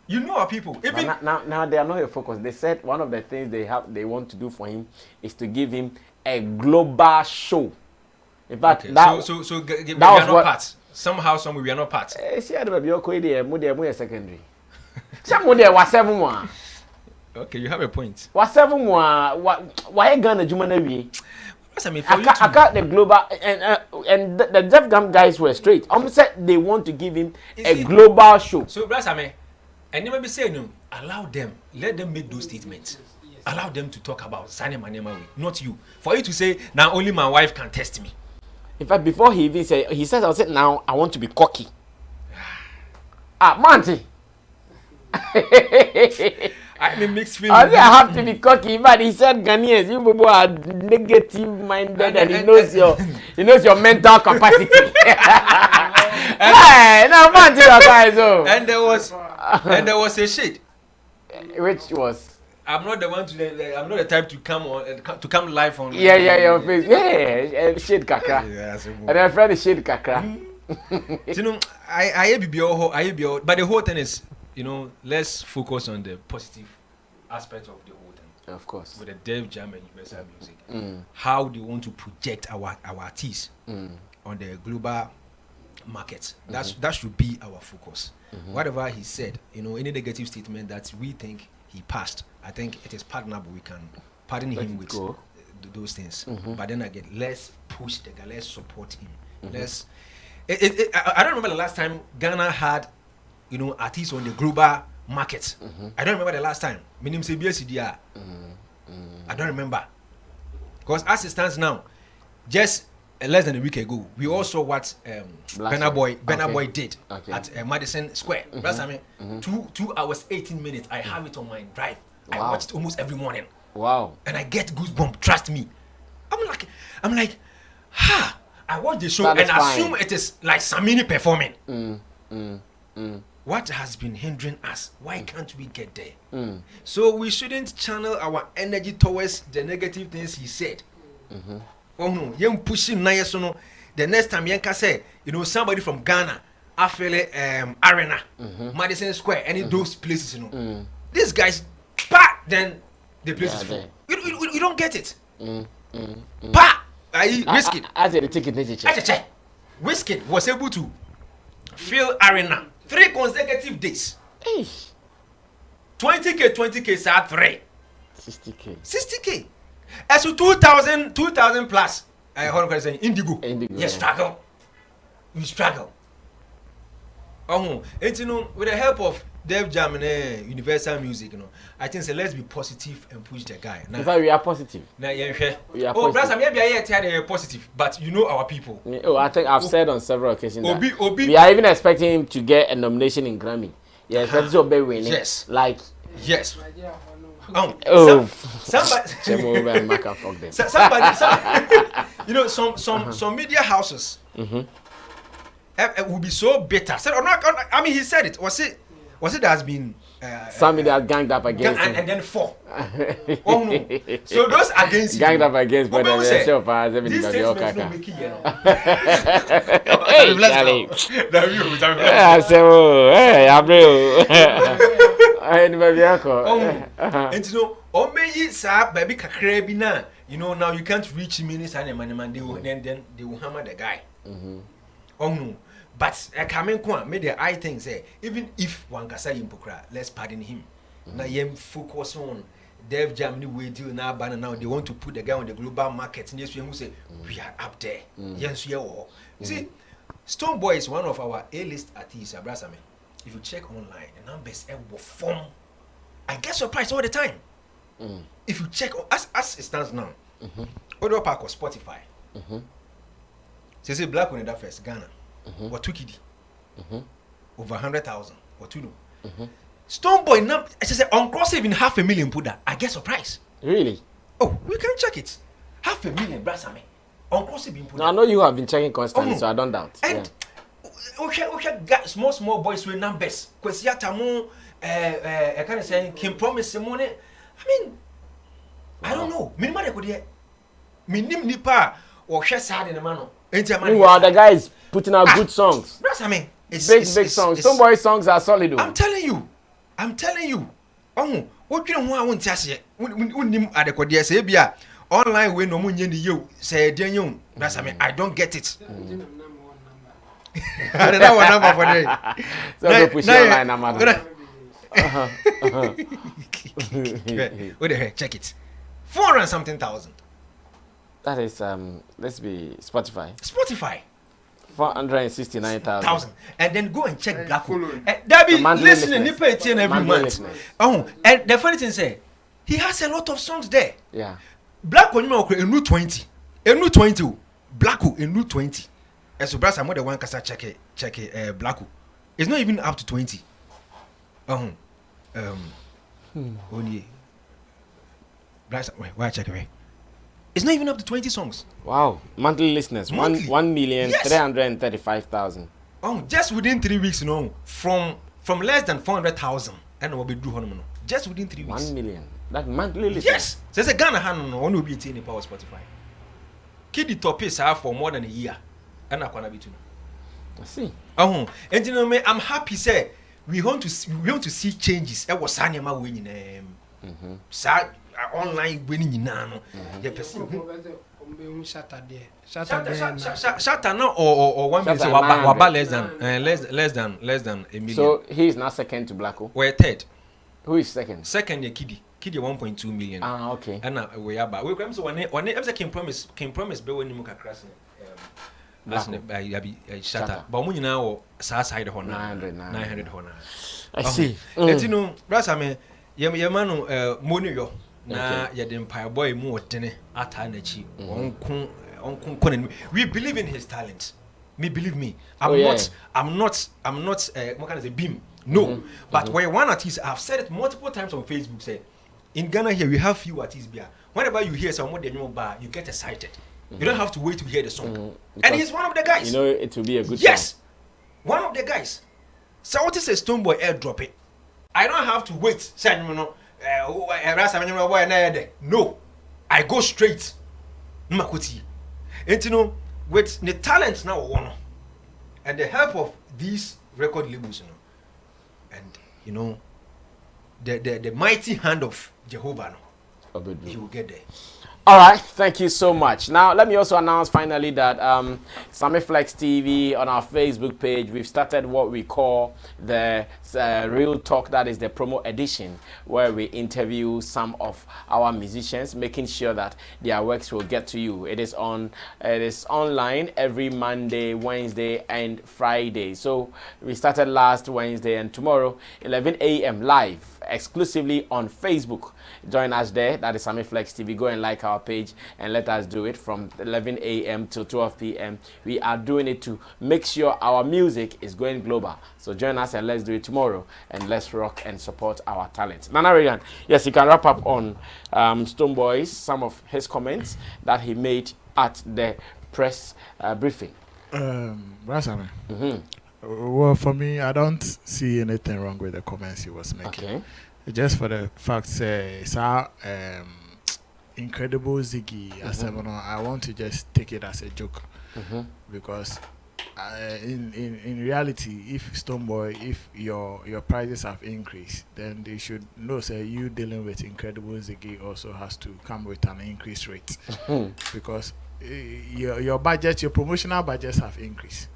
Even now they are not your focus. They said one of the things they want to do for him is to give him a global show. In fact, okay. that so we are was not what, part. Somehow, we are not part. Secondary. Was 7 1. Okay, you have a point. Was 7 1. Why Ghana Jumana? I mean, I got the global and the Def Jam guys were straight. Almost said they want to give him a global show. So, brother, I mean, and never be saying no. Allow them. Let them make those statements. Allow them to talk about Sani Manema, not you. For you to say now only my wife can test me. In fact, before he even said, he says, "I said now I want to be cocky." Monty. I'm a mixed feeling. I have to be cocky, but he said Ghanaians, you people are negative minded, and he knows your mental capacity. Hey, now Monty, guys, and there was a shade, which was. I'm not the one to. I'm not the type to come on to come live on. Yeah, your face. Yeah, shade kakra. And my friend is shade kakra. You know, I be, but the whole thing is, let's focus on the positive aspect of the whole thing. Of course. With the Def Jam and Universal Music, how they want to project our artists on the global market. That should be our focus. Whatever he said, any negative statement that we think he passed, I think it is pardonable. We can pardon him with those things. But then again, let's push the guy. Let's support him. Let's. I don't remember the last time Ghana had, artists on the global market. I don't remember the last time. I don't remember. Because as it stands now, just less than a week ago, we all saw what Burna Boy did at Madison Square. That's 2 hours 18 minutes. I have it on my drive. Wow. I watch it almost every morning. Wow. And I get goosebumps. Trust me. I'm like, I watch the show Satisfying. and assume it is like Samini performing. What has been hindering us? Why can't we get there? So we shouldn't channel our energy towards the negative things he said. Oh no, you push him now. So no, the next time Yanka say, somebody from Ghana, Appiah Arena, Madison Square, any those places, these guys, then the place is full. You don't get it. Whiskey. I said the ticket. Whiskey was able to fill Arena 3 consecutive days. 20k, sir, 3. 60k. As to 2,000 plus. I heard him saying Indigo. Yes, we struggle. And with the help of Def Jam and Universal Music, I think let's be positive and push the guy. In fact, we are positive. We are positive. Maybe I positive, but our people. I think I've said on several occasions that we are even expecting him to get a nomination in Grammy. Yeah, expecting to be winning. Yes. Yes. Some media houses will be so bitter. I mean, he said it. Was it that has been Sammy that ganged up against him. And then 4. Oh no! So those against you ganged up against, but then these statements don't make now you can't reach minister and man, they will hammer the guy. Oh no! But I come in kwa made the I think say even if one kasa impokra, let's pardon him. Now yem focus on Dev Germany we deal now banner now they want to put the guy on the global market. Yes, we say we are up there. Yes, you see, Stonebwoy is one of our A-list artists, Abrasame. If you check online, the numbers will form. I get surprised all the time. If you check as it stands now, Odo Park or Spotify. Say Black on that first Ghana. What took it? Over 100,000. What to do? Stonebwoy now, I say on cross even 500,000 put that. I get surprised. Really? Oh, we can check it. 500,000 Brasame. On cross even put. Now I know you have been checking constantly, so I don't doubt. And okay, got small boys with numbers. Kwesiata mo I kind of say can promise money. I mean, I don't know. Minimum they could hear. Minim nipa or share sad in the man. Meanwhile, the guy is putting out good songs. Brasame. Big songs. Stonebwoy songs are solid. I'm telling you. Oh, what you want to say? Unim adequate say bia online we no munye ni you say den you. Brasame, I don't get it. I don't know what number for day. So go push your line number. What the heck? Check it. 400 and something thousand. That is let's be Spotify. 469,000. And then go and check Black Hole. That be listening, you pay 10 every month. Oh, and the funny thing say, he has a lot of songs there. Yeah. Black Hole, a new 20. A new 20. Black Hole, a new 20. And so, Brass, I'm the one can check it. Black Hole. It's not even up to 20. Only. Brass, why check it? It's not even up to 20 songs. Wow. Monthly listeners. Monthly. 1,335,000. Oh, just within 3 weeks, you know, from less than 400,000. And we'll be doing just within 3 weeks. 1 million. That monthly listeners. Yes. There's a Ghana hand on will be in power Spotify. Kid the top is for more than a year. And I can't be too. I see. And you know me, I'm happy say we want to see changes. It was Sanyama winning online winning nano. Shatter now or 1 million less than a million. So he is now second to Blacko. We're third. Who is second? Second Kiddy 1.2 million. Ah, okay. And we are back. We come so one can promise be when you muka crash. Shatter. But when you now side 900 honor. I see. Let you know, Brasame, Yamano money yo. Na ya the Empire boy more than atanachi. We believe in his talent. Believe me. I'm not what can I say beam. No. But where one artist, I've said it multiple times on Facebook, say in Ghana here we have few artists here. Whenever you hear someone they know bar, you get excited. You don't have to wait to hear the song. And he's one of the guys. You know it will be a good song. One of the guys. So what is a Stonebwoy airdrop it? I don't have to wait. Say no. No, I go straight. Makuti. And you know, with the talent now one, and the help of these record labels, you know, and you know, the mighty hand of Jehovah, he will get there. All right, thank you so much. Now, let me also announce finally that Sammy Flex TV on our Facebook page, we've started what we call the Real Talk, that is the promo edition, where we interview some of our musicians, making sure that their works will get to you. It is online every Monday, Wednesday, and Friday. So we started last Wednesday, and tomorrow, 11 a.m. live, exclusively on Facebook. Join us there. That is Sammy Flex TV. Go and like our page and let us do it from 11 a.m. till 12 p.m. We are doing it to make sure our music is going global. So join us and let's do it tomorrow, and let's rock and support our talent. Nana Regan, yes, you can wrap up on Stonebwoy, some of his comments that he made at the press briefing. Brasame. Well, for me, I don't see anything wrong with the comments he was making. Okay. Just for the fact, it's our incredible Ziggy. I want to just take it as a joke, because in reality, if Stonebwoy, if your prices have increased, then they should know, say, you dealing with incredible Ziggy also has to come with an increased rate, because your budget, your promotional budgets have increased.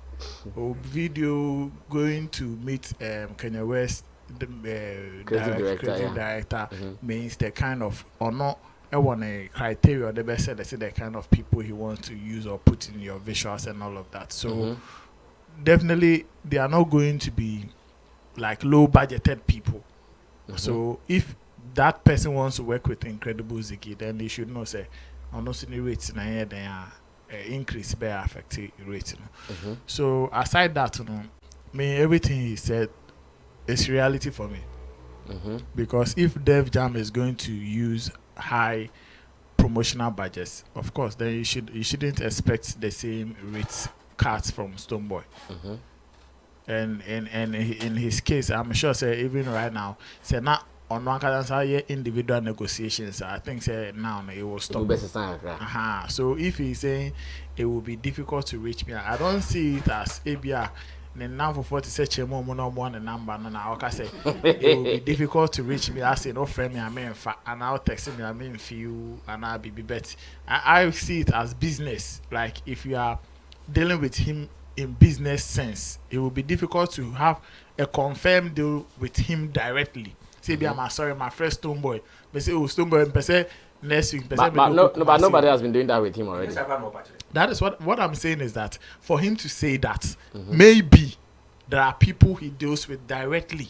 or video going to meet Kanye West, the creative director, means the kind of or not. I want a criteria. The best said, they say the kind of people he wants to use or put in your visuals and all of that. So definitely, they are not going to be like low budgeted people. So if that person wants to work with Incredible Ziggy, then they should know say, I'm not seeing the rates in here. They are increase by affecting rates. So aside that, everything he said is reality for me. Because if Def Jam is going to use high promotional budgets, of course, then you shouldn't expect the same rates cuts from Stonebwoy. And in his case, I'm sure say even right now, say not on one can individual negotiations. I think say now it will stop. So if he's saying it will be difficult to reach me, I don't see it as Appiah. Then now for 40 say chemo more the number and I say it will be difficult to reach me. I say no friend me I mean and I'll text me I mean few and I'll be bet. I see it as business. Like if you are dealing with him in business sense, it will be difficult to have a confirmed deal with him directly. Say I'm sorry, my first Stonebwoy. But say Stonebwoy per se next week. But nobody has been doing that with him already. That is what I'm saying is that for him to say that maybe there are people he deals with directly.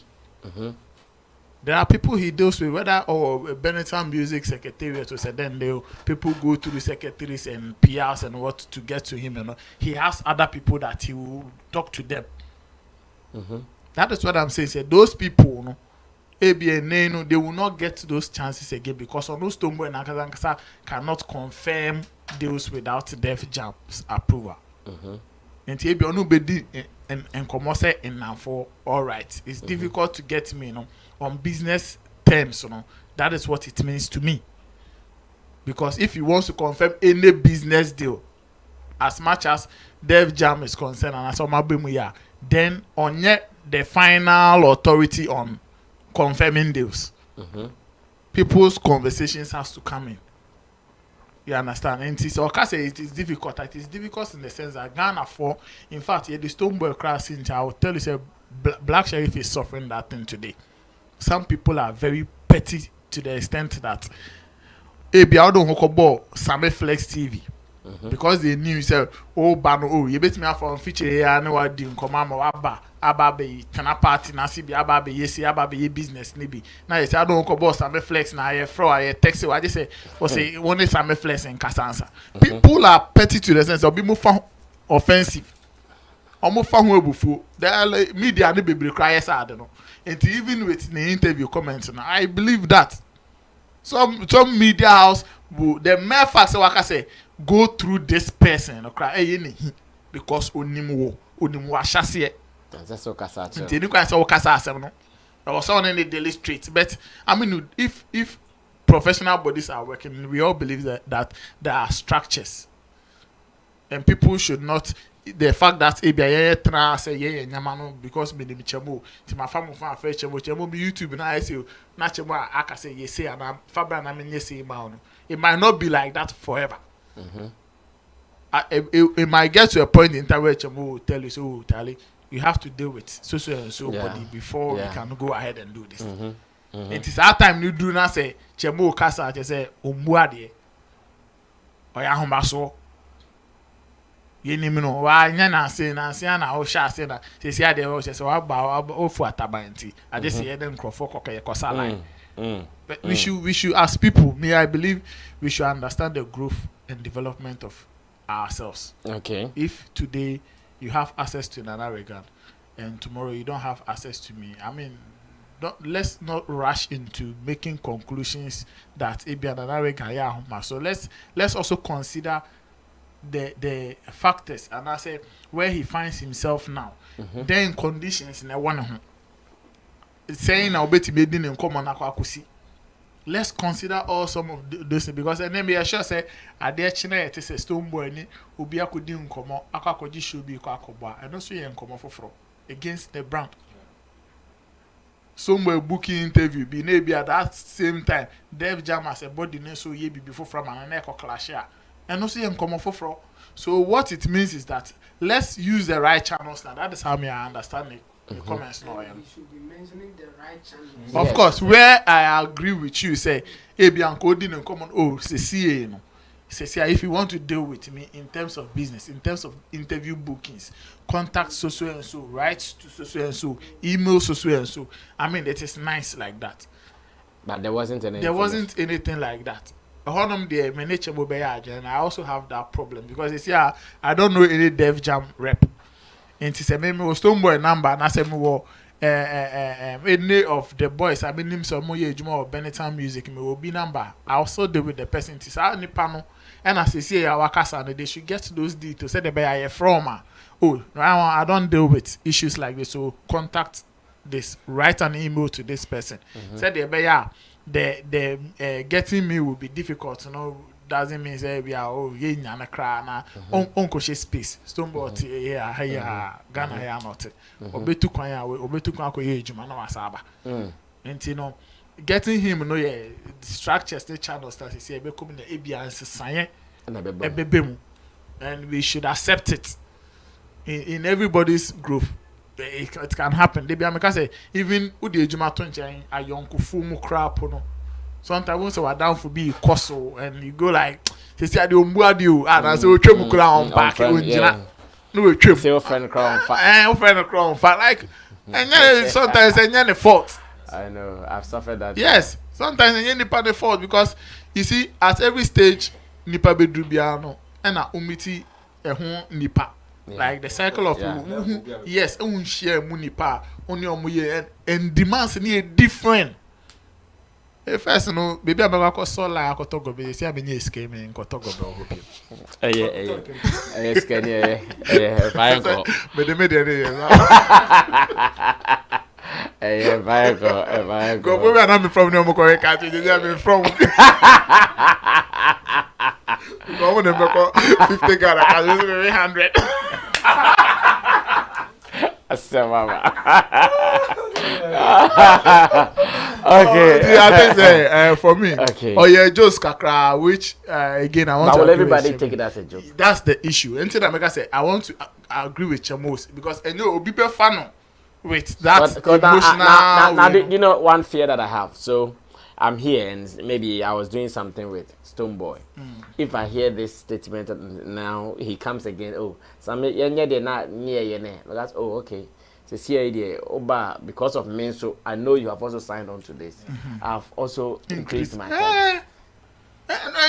There are people he deals with, whether or Benetton Music Secretariat or so, then people go to the secretaries and PRs and what to get to him. And he has other people that he will talk to them. That is what I'm saying. Say those people, ABN, they will not get those chances again because on those Stonebwoy and Akazankasa cannot confirm deals without Def Jam's approval. And ABN no be and come say in now for all right. It's difficult to get me, on business terms, That is what it means to me. Because if he wants to confirm any business deal, as much as Def Jam is concerned, and as my then on yet the final authority on confirming deals. People's conversations has to come in. You understand? And it's okay, say it is difficult. It is difficult in the sense that Ghana in fact, the Stonebwoy class in I will tell you, say Black Sheriff is suffering that thing today. Some people are very petty to the extent that Appiah don't hook up Sammy Flex TV. Because they knew say you bet me off on feature here and what doing come aba be kana party na si bi aba be yesi aba be business ni bi na you say I don't go Sammy Flex na I fro I text you I just say or say one is Sammy Flex in Kasansa. People are petty to the sense of be more offensive. Omo fa ho ebufu the media no be cry sad no. And even with the interview comments now I believe that some media house will the mere fact say go through this person because onimu ashase. That's so kasa. You can say kasa no. Or someone in the daily street. But I mean, if professional bodies are working, we all believe that there are structures, and people should not. The fact that Appiah say because me chemo to my family chemo be YouTube and I say na chemo I say yes say and Fabra na me say it might not be like that forever. It might get to a point in time where chemo will tell you so Tally you have to deal with so and so body before we can go ahead and do this. It is our time you do not say chemo kasa just say ombuade or ya hombaso yenimino wa nya na se na o sha se na se sia de o se wa ba ofu atabanti ade se ye den krofo koke kosa line. But we should as people, I believe we should understand the growth and development of ourselves. Okay. If today you have access to Nana Regan and tomorrow you don't have access to me, I mean, let's not rush into making conclusions that Appiah Nana Regan so let's also consider the factors and I say where he finds himself now. Then conditions in a one saying now bet made in common akusi. Let's consider all some of those because then me sure say ade chine it is a Stonebwoy ni obi akodi nkomo akakoji show bi ko akoba and also ye nkomo foforo against the brand. Somewhere booking interview be na be at that same time Def Jam as a body na so ye bi before from an na clash and also in common for. So what it means is that let's use the right channels now. That is how I understand it. The comments now. You should be mentioning the right channels. Of course, where I agree with you, say, coding in common. Oh, say, CA, you know. Say, if you want to deal with me in terms of business, in terms of interview bookings, contact so and so, write to so and so, email so and so. I mean, it is nice like that. But there wasn't anything. There wasn't anything like that. And I also have that problem because it's I don't know any Dev Jam rep. And it's a meme was Stonebwoy number and I said any of the boys I mean him some more or Benetton music me will be number. I also deal with the person to say any panel and as I say our casa they should get to those details. Say the buy from oh I don't deal with issues like this, so contact this, write an email to this person. Say the buy the getting me will be difficult, you know. Doesn't mean say we are na cry na onko she space Stonebwoy Ghana ya not obetu kwan ya obetu kwan ko ye ejuma na wasaba and you know getting him no ye structures the channels that he say be come na ebia nsesan ebebemu, and we should accept it in everybody's growth. It can happen. They be because say even udi ejuma to nchen ayonkufu mu crap no. Sometimes once we're down for be coso and you go like they say the umbuadio and I say we trim kula on back no we trim say friend crown fat friend crown fat like and sometimes any fault. I know I've suffered that. Yes, sometimes any part the fault because you see at every stage nipa bedru bia no and na umiti ehun nipa. Like the cycle of yes, share munipa only omuye and demands ni different. First, no, baby, I'm going to call like I talk about. See, I'm in your scheme and talk about. Yeah. Fire call. But the media, fire call. Go, I'm not from no more correct country. I'm from. Go on, I'm 50 Ghana. I'm 100. Okay. I think say for me. Okay. Oh yeah, just kakra, which again I want but to. Will everybody take it as a joke? That's the issue. Until I make say I want to agree with Chamos because I know Obi fan with that emotional. Now, you know one fear that I have. So I'm here and maybe I was doing something with Stonebwoy. If I hear this statement now, he comes again. Oh, Sammy, they're not near you. That's okay. Because of me, so I know you have also signed on to this. I've also increased my time.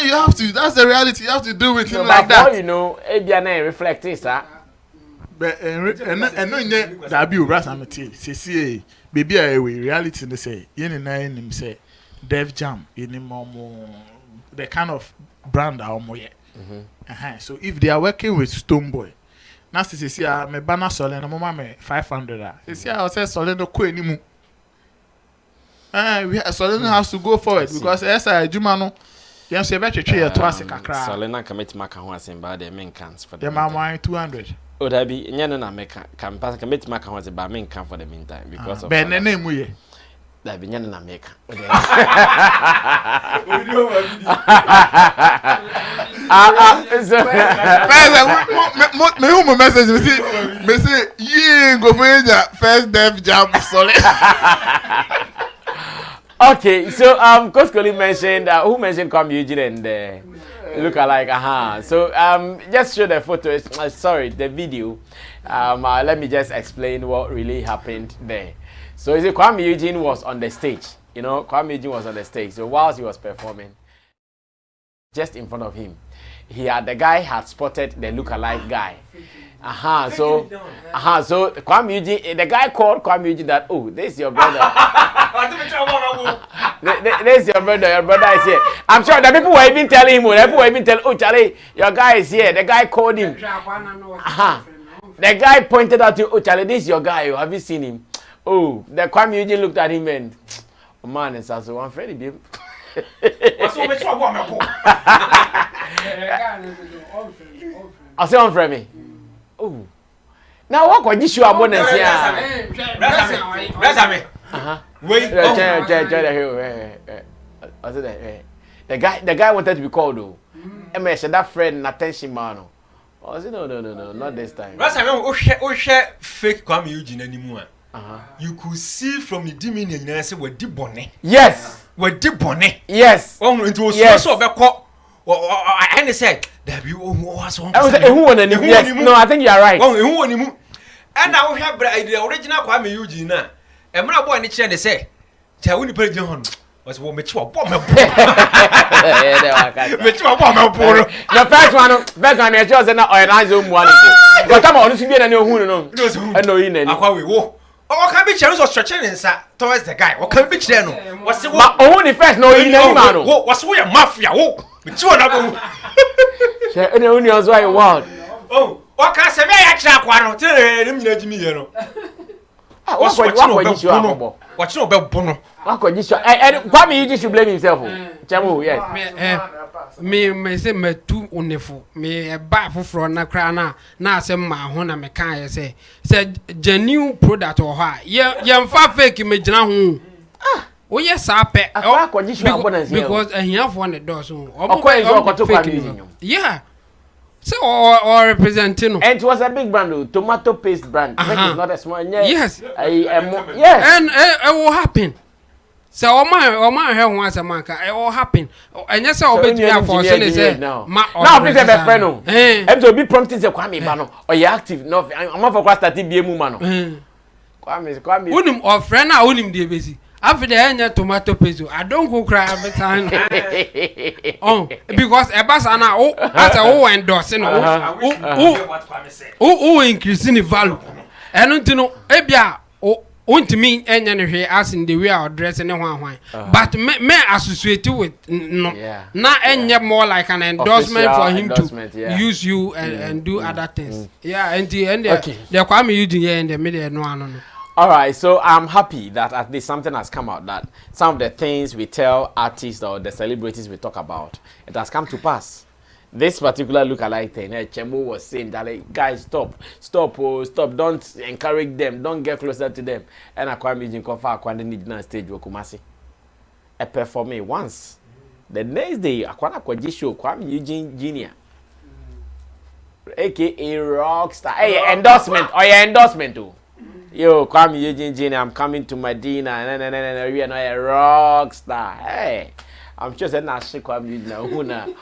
You have to. That's the reality. You have to do with it like that. You know, ABNA reflect this, sir. But and no, that be brass and material. Say, baby, I reality. They say, him say, Dev Jam, the kind of brand so if they are working with Stonebwoy. Now, see, me banner solen, mama me 500. See, I say solen no ko enimu. Solen has to go forward because SI Jumano, you say better tree to us kakra. Solen can make maka ho asem ba the main cans for the. The man 200. Oh, that be nyana na make can pass can make maka ho asem ba main can for the meantime because of. Ben name we. That be nyana na make. Me message me say yeah go for first Dev Jam solid. Okay, so Coach Colin mentioned who mentioned Kwame Eugene and look alike. So just show the photo. Sorry, the video. Let me just explain what really happened there. So you see, Kwame Eugene was on the stage. You know, Kwame Eugene was on the stage. So whilst he was performing, just in front of him, the guy had spotted the look-alike guy. So Kwame Eugene, the guy called Kwame Eugene that, oh, this is your brother. This is your brother is here. I'm sure the people were even telling him, oh, Charlie, your guy is here. The guy called him. The guy pointed out to, oh, Charlie, this is your guy. Have you seen him? Oh, the Kwame Eugene looked at him and, oh man, it's also one friend, babe. I say on friend me. Oh, now what could you show abundance here? Wait, the guy wanted to be called though. And me that friend attention man. Oh, I said no, not this time. Last time we share fake Kwame Eugene anymore. You could see from the demeanor and say we're deep bonnet. Yes. We're deep bonnet. Yes. Oh, it was so bad. I said, that you was one. I was like, who won any? Yes. No, I think you are right. Oh, who won him? And I will have the original Kwame Eugene now. And when I bought any chair, they say, Tawuni Pelgion was what Mitch bomb. The first one, I chose an oil one. But I'm honest, you know who knows. I know in any. Oh, can be channels or stretching inside towards the guy. What can be channel? What's the only first no in any man? What's we a mafia? Oh, but you are not. And only was why wild. Oh, what can I say? I actually want to tell me, you know. What's what you about Bono? What could you say? And Kwame, you should blame himself. Chamu, yes. Me say me too wonderful. Me a baffle from na crana. Na say my hona me can say genuine product or ha. Yam fa fake me jina hu. Oh yes, I pay. Because he have one the door so. Yeah. So or representing. And it was a big brand, though. Tomato paste brand. It's not a small. Yes. Yes. And it will happen. So all my hair once a man it will happen. And yes, I'll bet you have for say now. Please have a friend. And to be prompting the Kwame Bano or you active. No, I'm not for class that be a woman. Kwame. Unim or friend now unim the busy. After the end tomato paste, I don't go cry every time. Oh, because a basana oh as a endorsing increasing the value. And don't know ebia won't mean any as in the way I dress anyone. But may associate with no. Now any more like an endorsement for him to use you and do other things. Yeah, and the end the Kwame Eugene in the middle no. All right, so I'm happy that at least something has come out, that some of the things we tell artists or the celebrities we talk about, it has come to pass. This particular lookalike thing, Chemo was saying that, like, guys, stop, don't encourage them, don't get closer to them. And I quite imagine Kofa need na stage Kumasi. I perform it once. The next day, I quite show Kwame Eugene Jr. aka Rockstar. Hey, endorsement too. Yo, Kwame Eugene Jr., I'm coming to Medina. We are not a rock star. Hey, I'm just a national Kwame Eugene.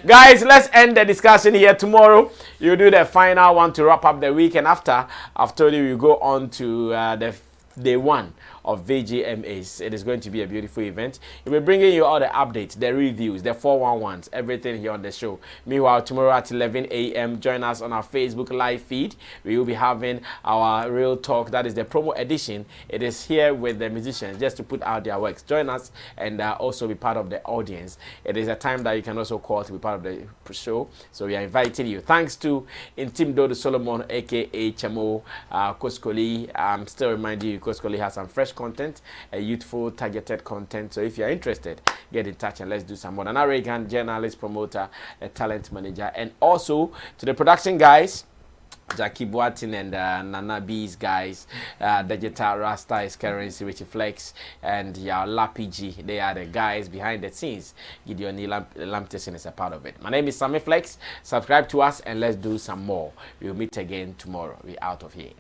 Guys, let's end the discussion here. Tomorrow, you do the final one to wrap up the week. And after, I've told you, we go on to the day one of VGMAs. It is going to be a beautiful event. We'll be bringing you all the updates, the reviews, the 411s, everything here on the show. Meanwhile, tomorrow at 11 a.m., join us on our Facebook live feed. We will be having our Real Talk. That is the promo edition. It is here with the musicians just to put out their works. Join us and also be part of the audience. It is a time that you can also call to be part of the show. So we are inviting you. Thanks to Intim Dodo Solomon, aka Chamo Koskoli. I'm still reminding you, Koskoli has some fresh content, a youthful, targeted content. So if you're interested, get in touch and let's do some more. An American journalist, promoter, a talent manager, and also to the production guys, Jackie Boatin and Nana B's guys, Digital Rasta is Currency, Richie Flex, and Lappy G. They are the guys behind the scenes. Gideon Lampteson is a part of it. My name is Sammy Flex. Subscribe to us and let's do some more. We'll meet again tomorrow. We're out of here.